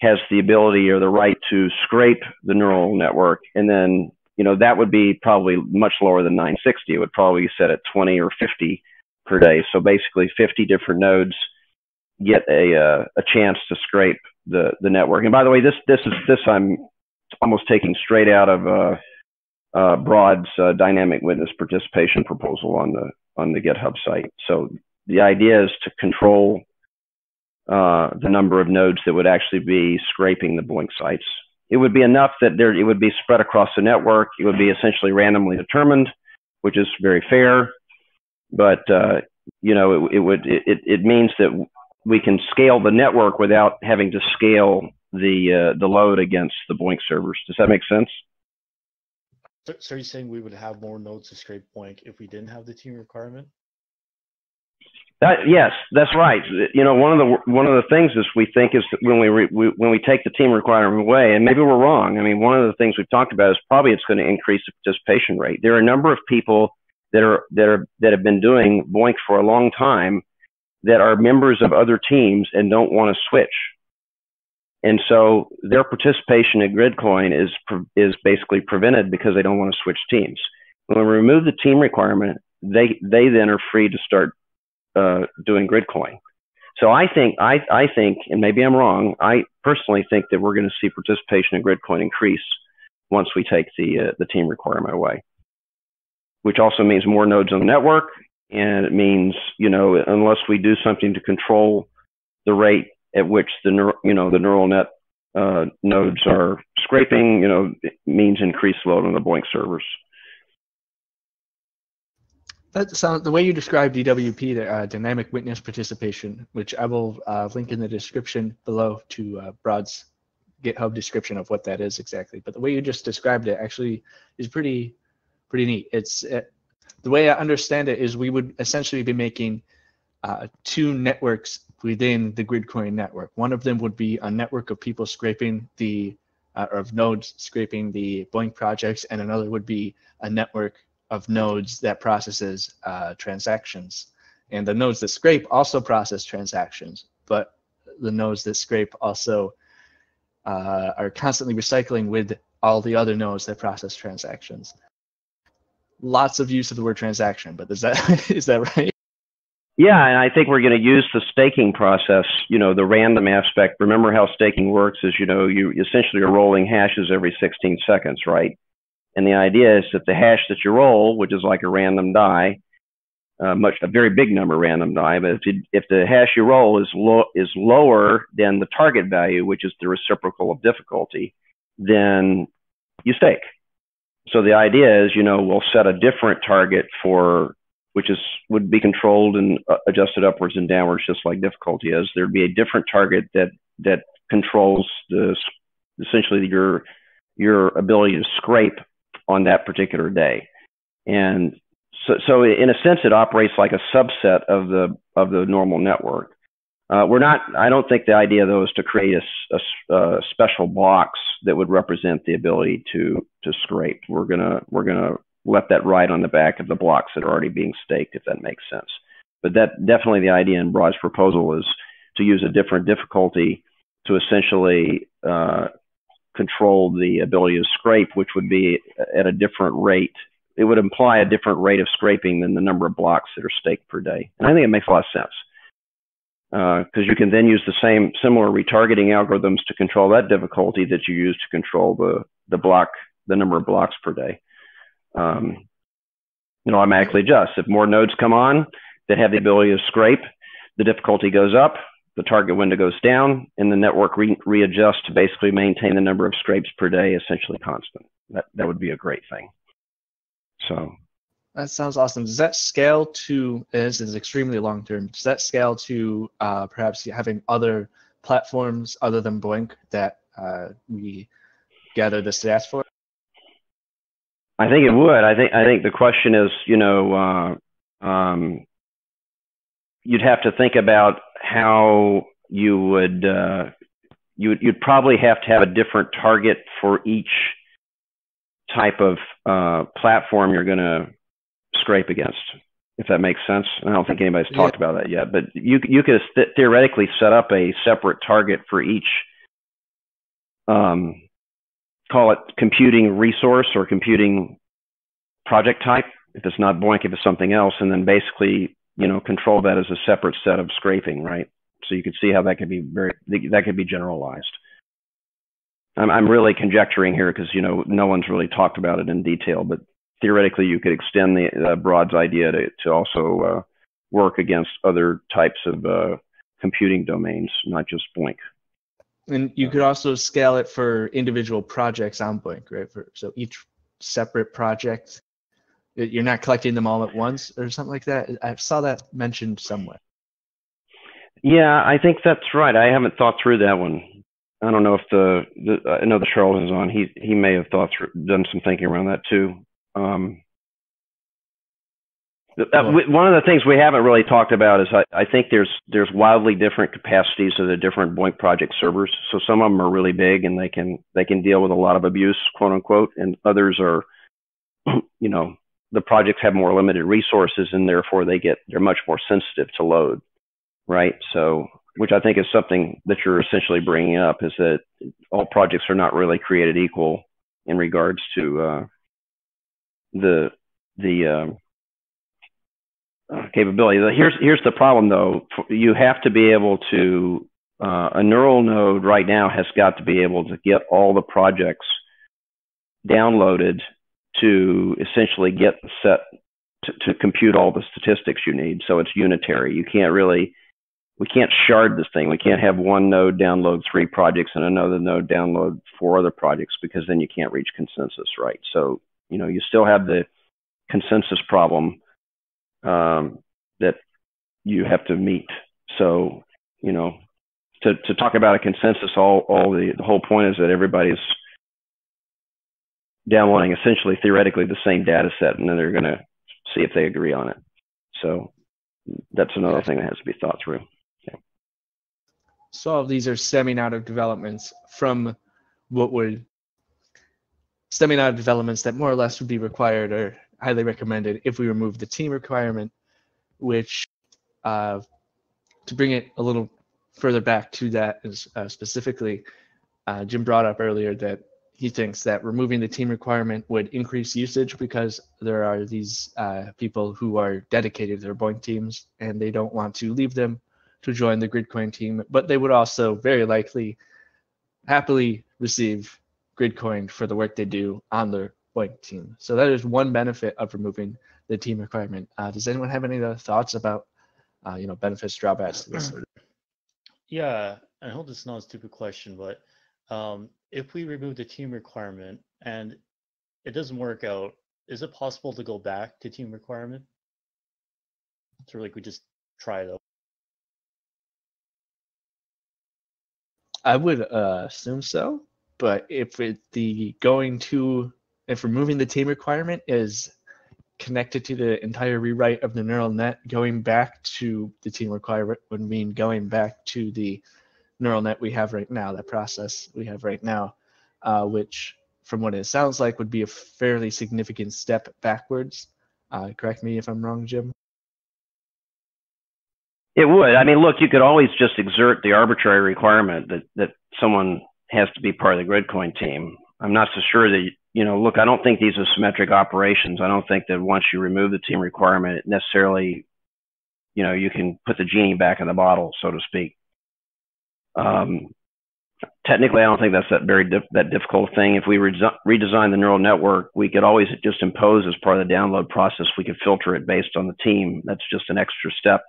has the ability or the right to scrape the neural network. And then, you know, that would be probably much lower than 960. It would probably be set at 20 or 50 per day. So basically 50 different nodes get a chance to scrape the network. And by the way, this I'm almost taking straight out of Broad's dynamic witness participation proposal on the GitHub site. So the idea is to control the number of nodes that would actually be scraping the BOINC sites. It would be enough that it would be spread across the network. It would be essentially randomly determined, which is very fair. But you know, it means that we can scale the network without having to scale the load against the BOINC servers. Does that make sense? So you're saying we would have more nodes to scrape BOINC if we didn't have the team requirement? Yes, that's right. You know, one of the things is we think is that when we take the team requirement away, and maybe we're wrong. I mean, one of the things we've talked about is probably it's going to increase the participation rate. There are a number of people that have been doing BOINC for a long time that are members of other teams and don't want to switch, and so their participation in GridCoin is basically prevented because they don't want to switch teams. When we remove the team requirement, they then are free to start doing GridCoin. So I think, and maybe I'm wrong, I personally think that we're going to see participation in GridCoin increase once we take the team requirement away, which also means more nodes on the network. And it means, you know, unless we do something to control the rate at which the neural net nodes are scraping, you know, it means increased load on the BOINC servers. That sounds, the way you described DWP, the dynamic witness participation, which I will link in the description below to Broad's GitHub description of what that is exactly. But the way you just described it actually is pretty neat. It's the way I understand it is we would essentially be making two networks within the GridCoin network. One of them would be a network of people scraping of nodes scraping the BOINC projects, and another would be a network of nodes that processes transactions. And the nodes that scrape also process transactions, but the nodes that scrape also are constantly recycling with all the other nodes that process transactions. Lots of use of the word transaction, but is that right? Yeah, and I think we're going to use the staking process, you know, the random aspect. Remember how staking works is, you know, you essentially are rolling hashes every 16 seconds, right? And the idea is that the hash that you roll, which is like a random die, a very big number random die, but if the hash you roll is lower than the target value, which is the reciprocal of difficulty, then you stake. So the idea is, we'll set a different target for, would be controlled and adjusted upwards and downwards, just like difficulty is. There'd be a different target that controls essentially your ability to scrape on that particular day. And so in a sense, it operates like a subset of the normal network. I don't think the idea though is to create a special box that would represent the ability to scrape. We're gonna let that ride on the back of the blocks that are already being staked, if that makes sense. But that definitely the idea in Broad's proposal is to use a different difficulty to essentially control the ability to scrape, which would be at a different rate. It would imply a different rate of scraping than the number of blocks that are staked per day. And I think it makes a lot of sense. Because you can then use the similar retargeting algorithms to control that difficulty that you use to control the number of blocks per day. Automatically adjust. If more nodes come on that have the ability to scrape, the difficulty goes up, the target window goes down, and the network readjusts to basically maintain the number of scrapes per day essentially constant. That would be a great thing. So. That sounds awesome. Does that scale to, this is extremely long term, does that scale to perhaps having other platforms other than BOINC that we gather the stats for? I think it would. I think the question is, you'd have to think about how you would, you'd probably have to have a different target for each type of platform you're going to scrape against, if that makes sense. I don't think anybody's talked about that yet, but you could theoretically set up a separate target for each, call it computing resource or computing project type, if it's not BOINC, if it's something else, and then basically, control that as a separate set of scraping, right? So you could see how that could be generalized. I'm really conjecturing here because, no one's really talked about it in detail, but theoretically, you could extend the Broad's idea to also work against other types of computing domains, not just BOINC. And you could also scale it for individual projects on BOINC, right? So each separate project, you're not collecting them all at once or something like that. I saw that mentioned somewhere. Yeah, I think that's right. I haven't thought through that one. I don't know if I know the Charles is on. He may have done some thinking around that too. One of the things we haven't really talked about is I think there's wildly different capacities of the different BOINC project servers. So some of them are really big and they can deal with a lot of abuse, quote unquote, and others are, the projects have more limited resources and therefore they're much more sensitive to load, right? So, which I think is something that you're essentially bringing up, is that all projects are not really created equal in regards to the capability. Here's the problem though. You have to be able to, a neural node right now has got to be able to get all the projects downloaded to essentially get the set to compute all the statistics you need. So it's unitary. We can't shard this thing. We can't have one node download 3 projects and another node download 4 other projects, because then you can't reach consensus, right? So, you still have the consensus problem that you have to meet. So, to talk about a consensus, the whole point is that everybody's downloading essentially theoretically the same data set, and then they're going to see if they agree on it. So that's another thing that has to be thought through. Yeah. So all of these are stemming out of developments that more or less would be required or highly recommended if we remove the team requirement, which to bring it a little further back to that is specifically, Jim brought up earlier that he thinks that removing the team requirement would increase usage because there are these people who are dedicated to their BOINC teams and they don't want to leave them to join the Gridcoin team, but they would also very likely happily receive Gridcoin for the work they do on their BOINC team. So that is one benefit of removing the team requirement. Does anyone have any other thoughts about benefits, drawbacks to this? Yeah, I hope this is not a stupid question, but if we remove the team requirement and it doesn't work out, is it possible to go back to team requirement? So like we just try it out. I would assume so, but if removing the team requirement is connected to the entire rewrite of the neural net, going back to the team requirement would mean going back to the neural net we have right now, that process we have right now, which from what it sounds like would be a fairly significant step backwards. Correct me if I'm wrong, Jim. It would. I mean, look, you could always just exert the arbitrary requirement that someone has to be part of the Gridcoin team. I'm not so sure that, look, I don't think these are symmetric operations. I don't think that once you remove the team requirement, it necessarily, you can put the genie back in the bottle, so to speak. Technically, I don't think that's that difficult thing. If we redesign the neural network, we could always just impose as part of the download process, we could filter it based on the team. That's just an extra step.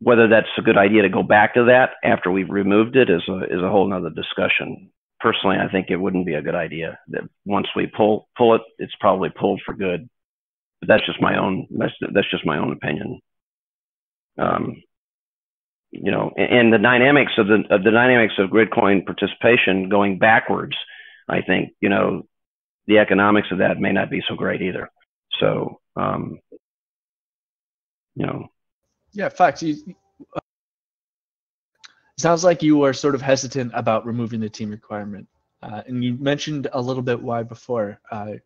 Whether that's a good idea to go back to that after we've removed it is a whole nother discussion. Personally, I think it wouldn't be a good idea. That once we pull it, it's probably pulled for good. But that's just my own opinion. And the dynamics of Gridcoin participation going backwards, I think the economics of that may not be so great either. So Yeah, Fox, sounds like you are sort of hesitant about removing the team requirement. And you mentioned a little bit why before. Do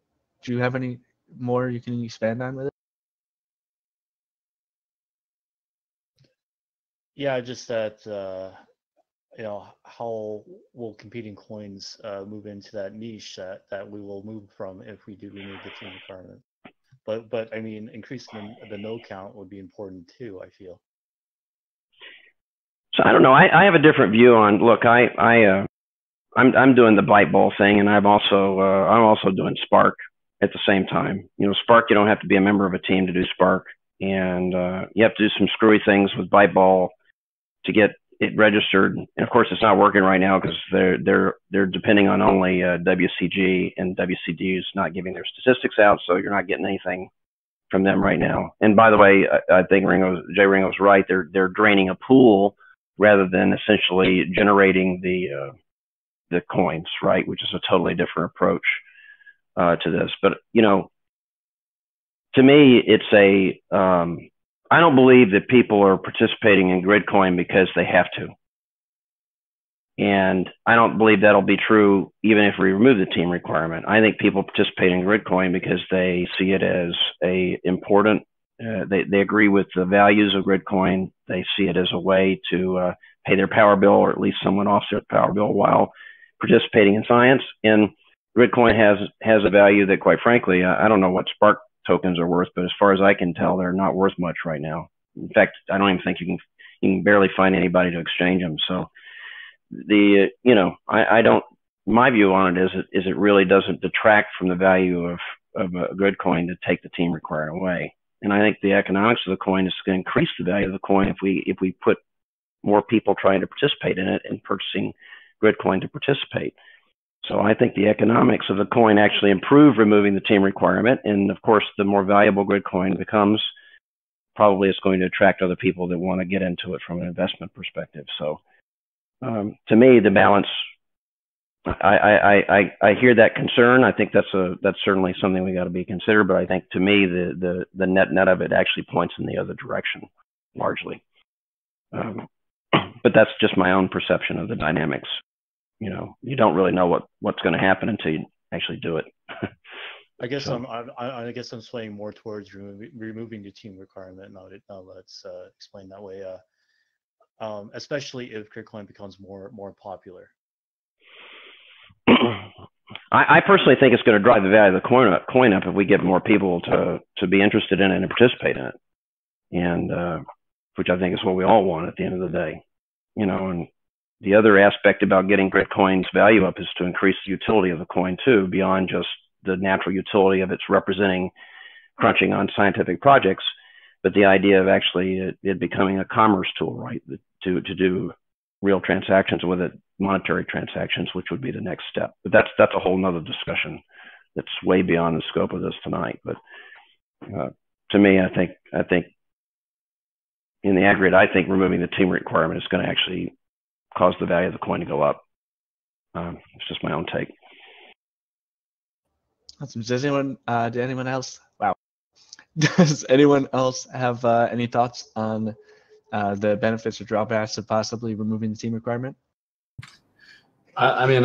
you have any more you can expand on with it? Yeah, just that, how will competing coins move into that niche that we will move from if we do remove the team requirement? But I mean, increasing the node count would be important too, I feel. So I don't know. I have a different view on. Look, I'm doing the Byteball thing, and I'm also doing Spark at the same time. Spark, you don't have to be a member of a team to do Spark, and you have to do some screwy things with Byteball to get it registered. And of course, it's not working right now because they're depending on only WCG, and WCG is not giving their statistics out, so you're not getting anything from them right now. And by the way, I think Jay Ringo's right. They're draining a pool rather than essentially generating the coins, right? Which is a totally different approach to this. But to me, it's I don't believe that people are participating in Gridcoin because they have to. And I don't believe that'll be true even if we remove the team requirement. I think people participate in Gridcoin because they see it as important. They agree with the values of Gridcoin. They see it as a way to pay their power bill, or at least somewhat offset the power bill while participating in science. And Gridcoin has a value that, quite frankly, I don't know what Spark tokens are worth, but as far as I can tell, they're not worth much right now. In fact, I don't even think you can barely find anybody to exchange them. So I don't. My view on it is it really doesn't detract from the value of a Gridcoin to take the team requirement away. And I think the economics of the coin is going to increase the value of the coin if we put more people trying to participate in it and purchasing Gridcoin to participate. So I think the economics of the coin actually improve removing the team requirement. And of course, the more valuable Gridcoin becomes, probably it's going to attract other people that want to get into it from an investment perspective. So to me, the balance, I hear that concern. I think that's certainly something we got to be considered. But I think to me, the net of it actually points in the other direction, largely. But that's just my own perception of the dynamics. You don't really know what's going to happen until you actually do it. I guess I guess I'm swaying more towards removing the team requirement. Now let's explain that way. Especially if Gridcoin becomes more popular. I personally think it's going to drive the value of the coin up if we get more people to be interested in it and participate in it, and which I think is what we all want at the end of the day. And the other aspect about getting Gridcoin's value up is to increase the utility of the coin too, beyond just the natural utility of its representing crunching on scientific projects, but the idea of actually it becoming a commerce tool, right? To do real transactions with it, monetary transactions, which would be the next step. But that's a whole nother discussion. that's way beyond the scope of this tonight. But to me, I think in the aggregate, I think removing the team requirement is going to actually cause the value of the coin to go up. It's just my own take. Does anyone else? Wow. Does anyone else have any thoughts on the benefits or drawbacks of possibly removing the team requirement? I mean,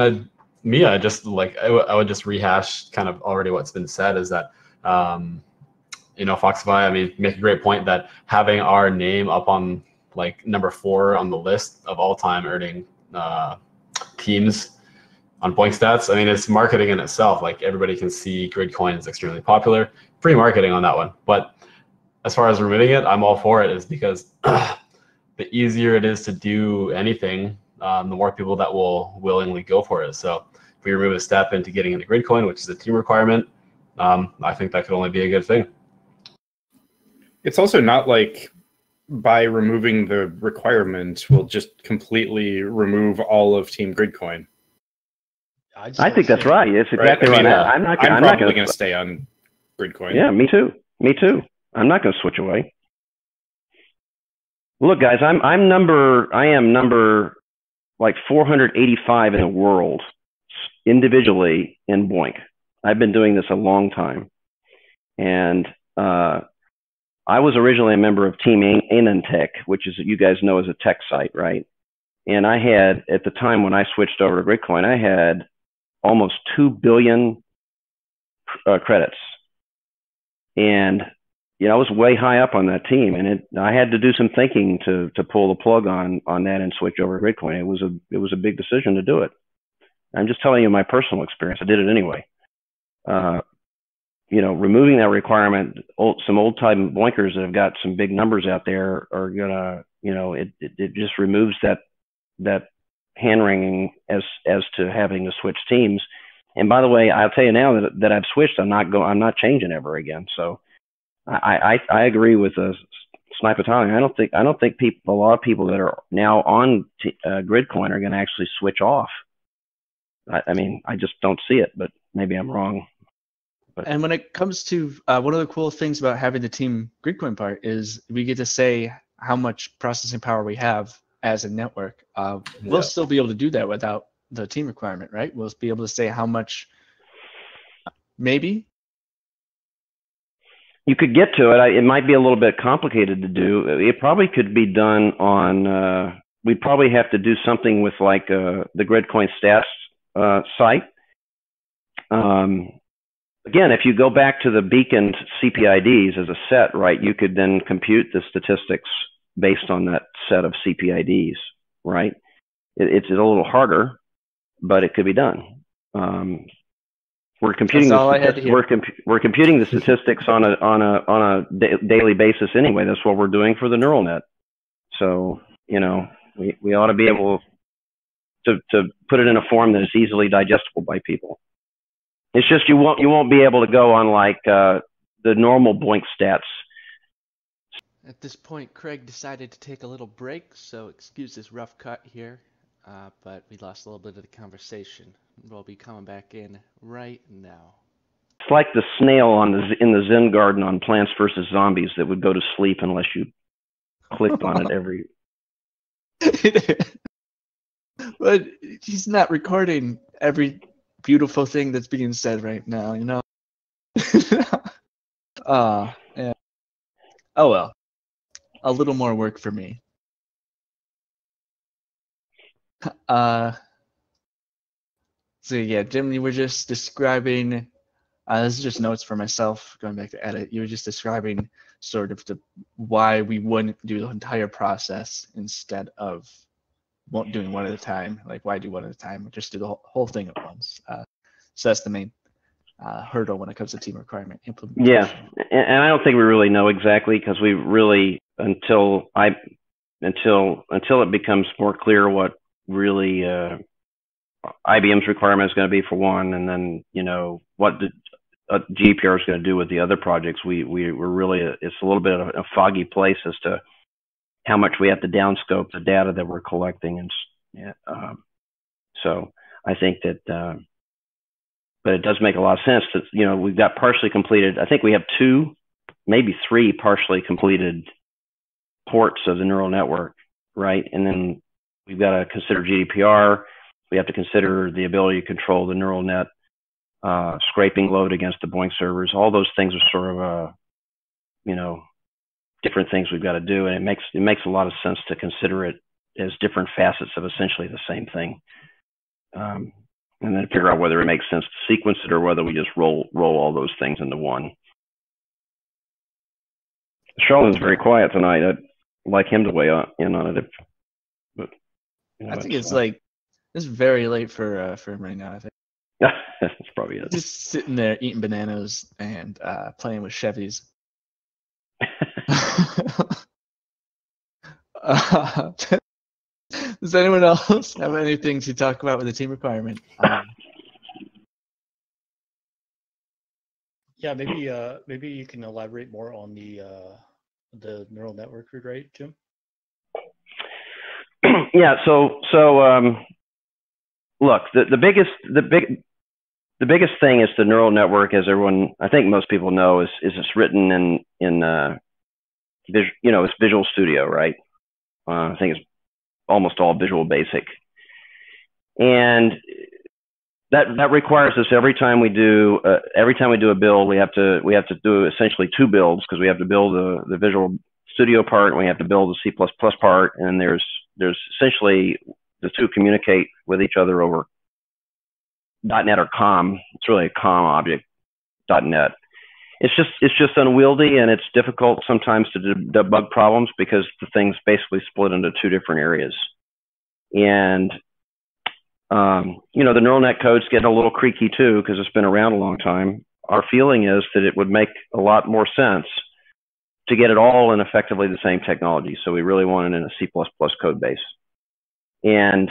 I just like I would just rehash kind of already what's been said. Is that Foxify, I mean, make a great point that having our name up on like number 4 on the list of all-time earning teams on BoinkStats, I mean, it's marketing in itself. Like, everybody can see Gridcoin is extremely popular. Free marketing on that one. But as far as removing it, I'm all for it, is because the easier it is to do anything, the more people that will willingly go for it. So if we remove a step into getting into Gridcoin, which is a team requirement, I think that could only be a good thing. It's also not like by removing the requirement, we'll just completely remove all of Team Gridcoin. I think that's right. It's exactly right. I'm not probably going to stay on Gridcoin. Yeah, me too. Me too. I'm not going to switch away. Look, guys, I am number like 485 in the world individually in Boink. I've been doing this a long time, and I was originally a member of Team Anantech, which is, you guys know, is a tech site, right? And I had, at the time when I switched over to Gridcoin, I had almost 2 billion credits. And, I was way high up on that team, and I had to do some thinking to pull the plug on that and switch over to Gridcoin. It was a big decision to do it. I'm just telling you my personal experience. I did it anyway. Removing that requirement, some old-time Boinkers that have got some big numbers out there are gonna, it just removes that hand-wringing as to having to switch teams. And by the way, I'll tell you now that I've switched, I'm not changing ever again. So I agree with Sniper Italian. I don't think a lot of people that are now on Gridcoin are going to actually switch off. I mean, I just don't see it, but maybe I'm wrong. And when it comes to one of the cool things about having the Team Gridcoin part is we get to say how much processing power we have as a network. We'll still be able to do that without the team requirement, right? We'll be able to say how much, maybe. You could get to it. It might be a little bit complicated to do. It probably could be done on, we'd probably have to do something with like the Gridcoin stats site. Again, if you go back to the beaconed CPIDs as a set, right, you could then compute the statistics based on that set of CPIDs, right? It's a little harder, but it could be done. We're computing we're computing the statistics on a daily basis anyway. That's what we're doing for the neural net. So we ought to be able to put it in a form that is easily digestible by people. It's just you won't be able to go on like the normal Boink stats. At this point, Craig decided to take a little break, so excuse this rough cut here, but we lost a little bit of the conversation. We'll be coming back in right now. It's like the snail in the Zen garden on Plants vs. Zombies that would go to sleep unless you clicked on it every... But he's not recording every beautiful thing that's being said right now, yeah. Oh well, a little more work for me. So yeah, Jim, you were just describing, this is just notes for myself, going back to edit, you were just describing sort of why we wouldn't do the entire process instead of doing one at a time. Like, why do one at a time? Just do the whole thing at once. So that's the main hurdle when it comes to team requirement implementation. Yeah, and I don't think we really know exactly, because we really, until it becomes more clear what really IBM's requirement is going to be for one, and then what the GPR is going to do with the other projects. We're really it's a little bit of a foggy place as to how much we have to downscope the data that we're collecting, and so I think that but it does make a lot of sense that, you know, we've got partially completed. I think we have 2, maybe 3 partially completed ports of the neural network, right? And then we've got to consider GDPR. We have to consider the ability to control the neural net scraping load against the BOINC servers. All those things are sort of, you know, different things we've got to do, and it makes a lot of sense to consider it as different facets of essentially the same thing, and then figure out whether it makes sense to sequence it or whether we just roll all those things into one. Sheldon's very quiet tonight. I'd like him to weigh in on it, but you know, I think it's very late for him right now. I think that's probably it. Just sitting there eating bananas and playing with Chevys. Does anyone else have anything to talk about with the team requirement? Yeah, maybe you can elaborate more on the neural network rewrite, Jim. Yeah. So look, the biggest thing is the neural network, as everyone, I think most people know, is it's written in you know, it's Visual Studio, right? I think it's almost all Visual Basic, and that requires us every time we do a build, we have to do essentially 2 builds, because we have to build the Visual Studio part and we have to build the C++ part, and there's essentially the 2 communicate with each other over .NET or COM. It's really a COM object, .NET. It's just unwieldy, and it's difficult sometimes to debug problems because the thing's basically split into 2 different areas. And you know, the neural net code's getting a little creaky too, because it's been around a long time. Our feeling is that it would make a lot more sense to get it all in effectively the same technology. So we really want it in a C++ code base. And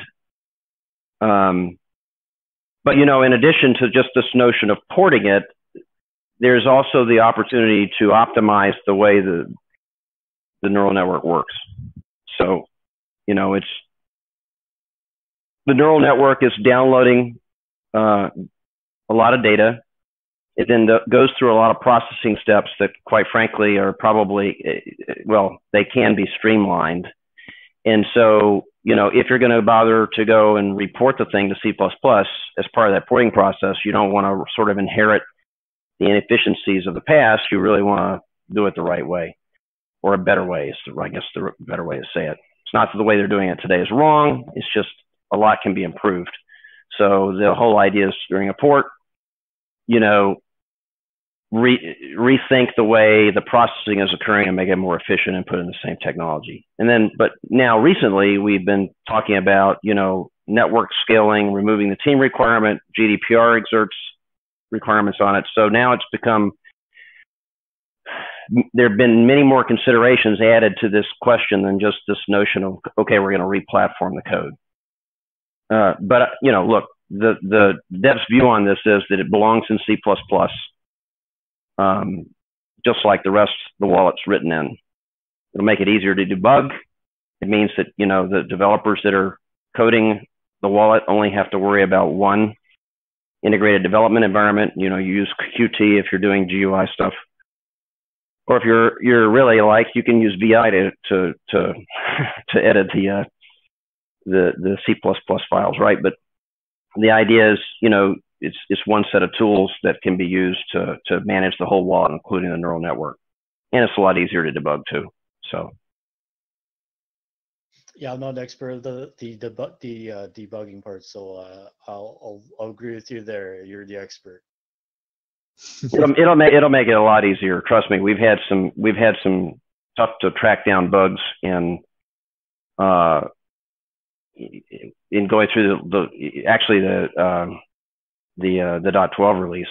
but you know, in addition to just this notion of porting it, there's also the opportunity to optimize the way the neural network works. So, you know, the neural network is downloading a lot of data. It then goes through a lot of processing steps that, quite frankly, are probably, well, they can be streamlined. And so, you know, if you're going to bother to go and report the thing to C++ as part of that porting process, you don't want to sort of inherit the inefficiencies of the past. You really want to do it the right way, or a better way, is I guess the better way to say it. It's not that the way they're doing it today is wrong. It's just a lot can be improved. So the whole idea is during a port, you know, rethink the way the processing is occurring and make it more efficient and put in the same technology. And then, but now recently we've been talking about, you know, network scaling, removing the team requirement. GDPR exerts requirements on it. So now it's become, there have been many more considerations added to this question than just this notion of, okay, we're going to re-platform the code. But, you know, look, the dev's view on this is that it belongs in C++, just like the rest of the wallet's written in. It'll make it easier to debug. It means that, you know, the developers that are coding the wallet only have to worry about one integrated development environment. You know, you use Qt if you're doing GUI stuff, or if you're really like, you can use VI to edit the C++ files, right? But the idea is, you know, it's one set of tools that can be used to manage the whole wallet, including the neural network, and it's a lot easier to debug too. So. Yeah, I'm not an expert of the debugging part, so I'll agree with you there. You're the expert. It'll make it a lot easier. Trust me. We've had some tough to track down bugs in going through the .12 release.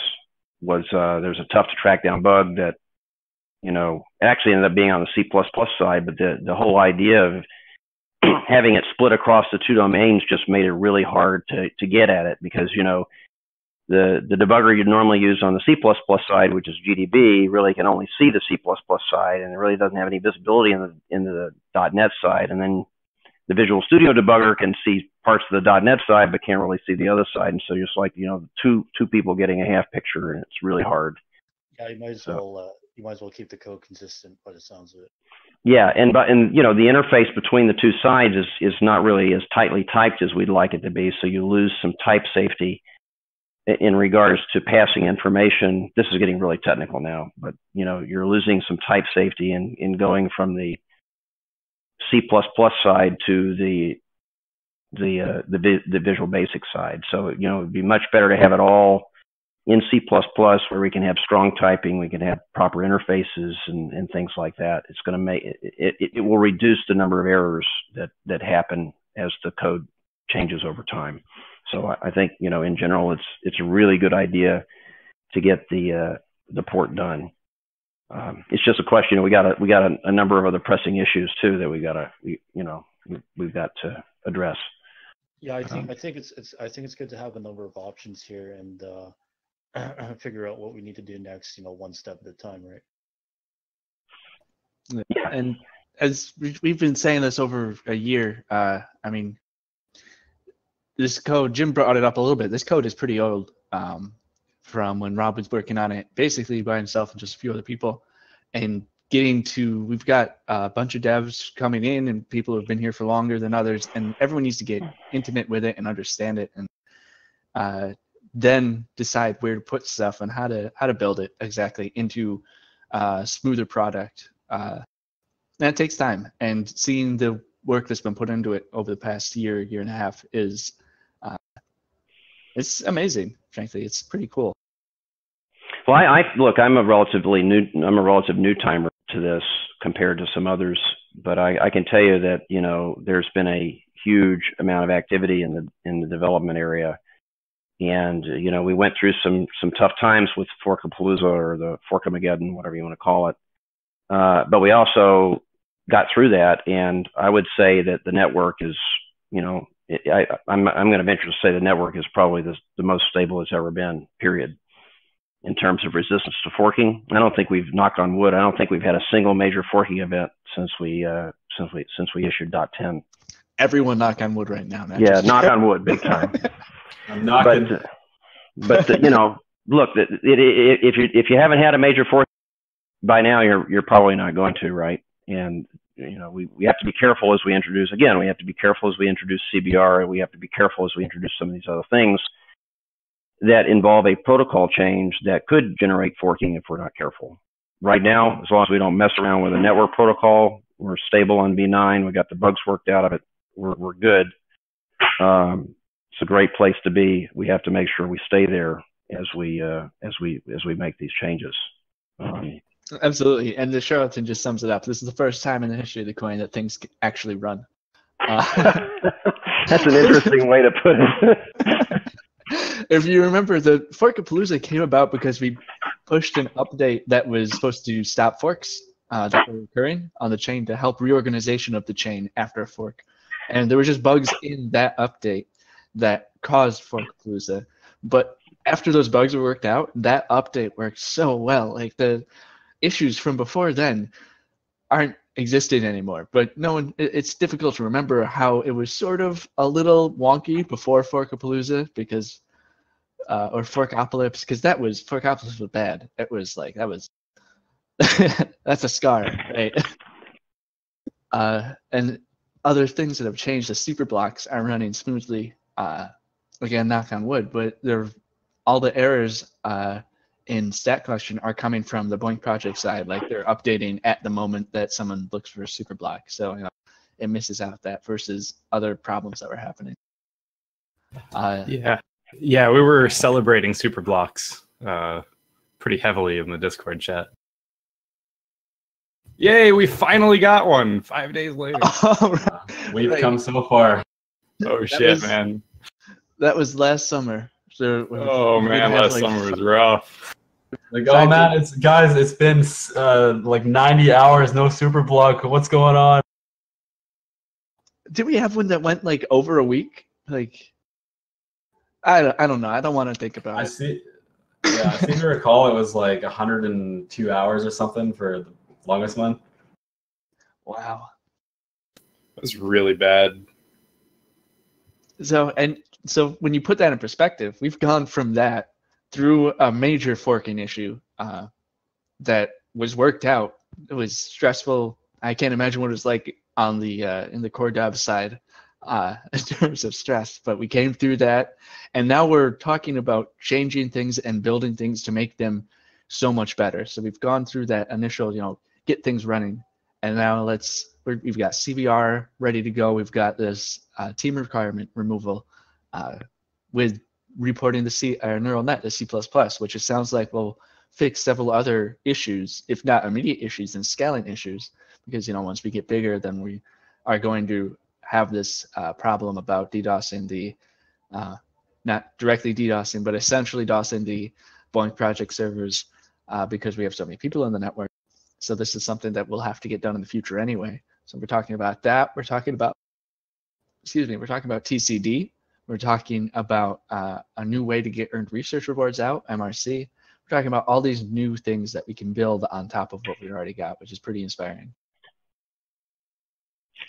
Was there's a tough to track down bug that, you know, actually ended up being on the C++ side, but the whole idea of having it split across the 2 domains just made it really hard to get at it, because, you know, the debugger you'd normally use on the C++ side, which is GDB, really can only see the C++ side, and it really doesn't have any visibility into the .NET side. And then the Visual Studio Debugger can see parts of the .NET side, but can't really see the other side. And so you're just like, you know, two people getting a half picture, and it's really hard. Yeah, you might as well keep the code consistent by the sounds of it. Yeah, and you know, the interface between the two sides is not really as tightly typed as we'd like it to be. So you lose some type safety in regards to passing information. This is getting really technical now, but you know, you're losing some type safety in going from the C++ side to the Visual Basic side. So you know, it'd be much better to have it all in C++, where we can have strong typing, we can have proper interfaces and things like that. It's going to make it will reduce the number of errors that happen as the code changes over time. So I think, you know, in general, it's a really good idea to get the port done. It's just a question. We got a number of other pressing issues too that we've got to address. Yeah, I think it's good to have a number of options here and figure out what we need to do next. You know, one step at a time, right? Yeah. And as we've been saying this over a year, I mean, this code, Jim brought it up a little bit. This code is pretty old, from when Rob was working on it, basically by himself and just a few other people. And we've got a bunch of devs coming in and people who have been here for longer than others, and everyone needs to get intimate with it and understand it, and then decide where to put stuff and how to build it exactly into a smoother product. That takes time, and seeing the work that's been put into it over the past year and a half is it's amazing. Frankly, it's pretty cool. Well, I'm a relative new timer to this compared to some others, but I can tell you that, you know, there's been a huge amount of activity in the development area, and you know, we went through some tough times with Forkapalooza or the Forkamageddon, whatever you want to call it, but we also got through that, and I would say that the network is, you know, I'm going to venture to say the network is probably the most stable it's ever been, period, in terms of resistance to forking. I don't think we've, knocked on wood, I don't think we've had a single major forking event since we issued .10. Everyone knock on wood right now, man. Yeah, knock on wood, big time. I'm knocking. But you know, look, if you haven't had a major fork by now, you're probably not going to, right? And you know, we have to be careful as we introduce. Again, we have to be careful as we introduce CBR, and we have to be careful as we introduce some of these other things that involve a protocol change that could generate forking if we're not careful. Right now, as long as we don't mess around with a network protocol, we're stable on V9. We got the bugs worked out of it. We're good. It's a great place to be. We have to make sure we stay there as we make these changes. Absolutely, and the Charlatan just sums it up. This is the first time in the history of the coin that things actually run. That's an interesting way to put it. If you remember, the Forkapalooza came about because we pushed an update that was supposed to stop forks that were occurring on the chain to help reorganization of the chain after a fork. And there were just bugs in that update that caused Forkapalooza. But after those bugs were worked out, that update worked so well. Like, the issues from before then aren't existing anymore. But it's difficult to remember how it was sort of a little wonky before Forkapalooza, because or Forkopolis, because Forkopolis was bad. It was like, that's a scar, right? And other things that have changed, the super blocks are running smoothly. Again, knock on wood, but all the errors in stat collection are coming from the Boink project side. Like, they're updating at the moment that someone looks for a super block, so you know, it misses out that versus other problems that were happening. Yeah, we were celebrating super blocks pretty heavily in the Discord chat. Yay, we finally got one 5 days later. We've come so far. Oh shit, man. That was last summer. So last summer was rough. Like, oh man, it's been like 90 hours, no super block. What's going on? Did we have one that went like over a week? Like, I don't know. I don't want to think about it. I seem to recall it was like 102 hours or something for the longest one. Wow. That was really bad. So when you put that in perspective, we've gone from that through a major forking issue that was worked out. It was stressful. I can't imagine what it was like on the in the core dev side in terms of stress, but we came through that, and now we're talking about changing things and building things to make them so much better. So we've gone through that initial, get things running, and now we've got CBR ready to go. We've got this team requirement removal with reporting the neural net, the C++, which it sounds like will fix several other issues, if not immediate issues, and scaling issues, because once we get bigger, then we are going to have this problem about DDoSing the, not directly DDoSing, but essentially DOSing the BOINC project servers because we have so many people in the network. So this is something that we'll have to get done in the future anyway. So we're talking about that. We're talking about TCD. We're talking about a new way to get earned research rewards out, MRC. We're talking about all these new things that we can build on top of what we already got, which is pretty inspiring.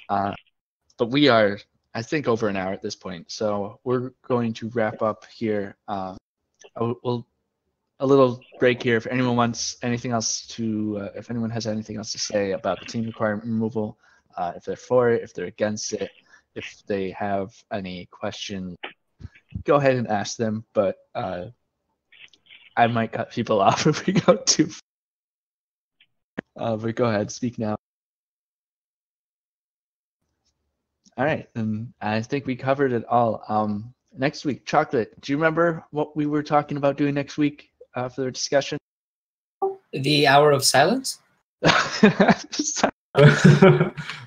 But we are, I think, over an hour at this point. So we're going to wrap up here. A little break here. If anyone wants anything else to, if anyone has anything else to say about the team requirement removal, if they're for it, if they're against it, if they have any questions, go ahead and ask them. But I might cut people off if we go too far. But go ahead, speak now. All right, and I think we covered it all. Next week, Chocolate, do you remember what we were talking about doing next week for the discussion? The hour of silence? I'm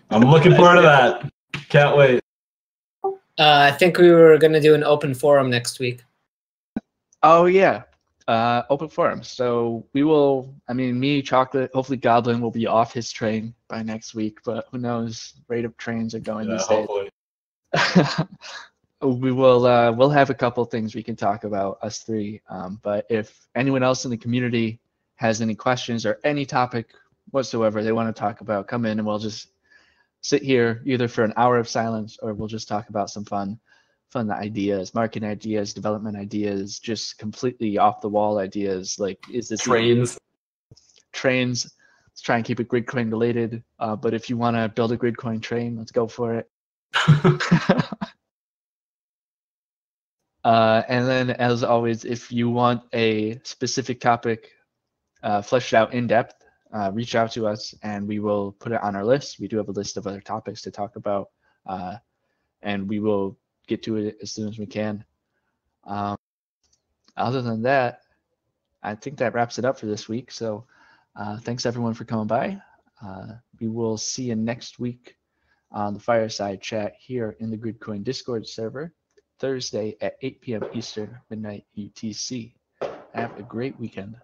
looking forward to that. Can't wait. I think we were going to do an open forum next week. Oh, yeah. Open forum. So we will, me, Chocolate, hopefully Goblin will be off his train by next week, but who knows? Rate of trains are going these days. We will, we'll have a couple things we can talk about, us three. But if anyone else in the community has any questions or any topic whatsoever they want to talk about, come in and we'll just sit here either for an hour of silence or we'll just talk about some fun ideas, marketing ideas, development ideas, just completely off the wall ideas. Like, is this trains? Let's try and keep it Gridcoin related. But if you want to build a Gridcoin train, let's go for it. And then, as always, if you want a specific topic fleshed out in depth, reach out to us and we will put it on our list. We do have a list of other topics to talk about, and we will get to it as soon as we can. Other than that, I think that wraps it up for this week. So thanks everyone for coming by. We will see you next week on the Fireside Chat here in the Gridcoin Discord server, Thursday at 8 p.m. Eastern, midnight UTC. Have a great weekend.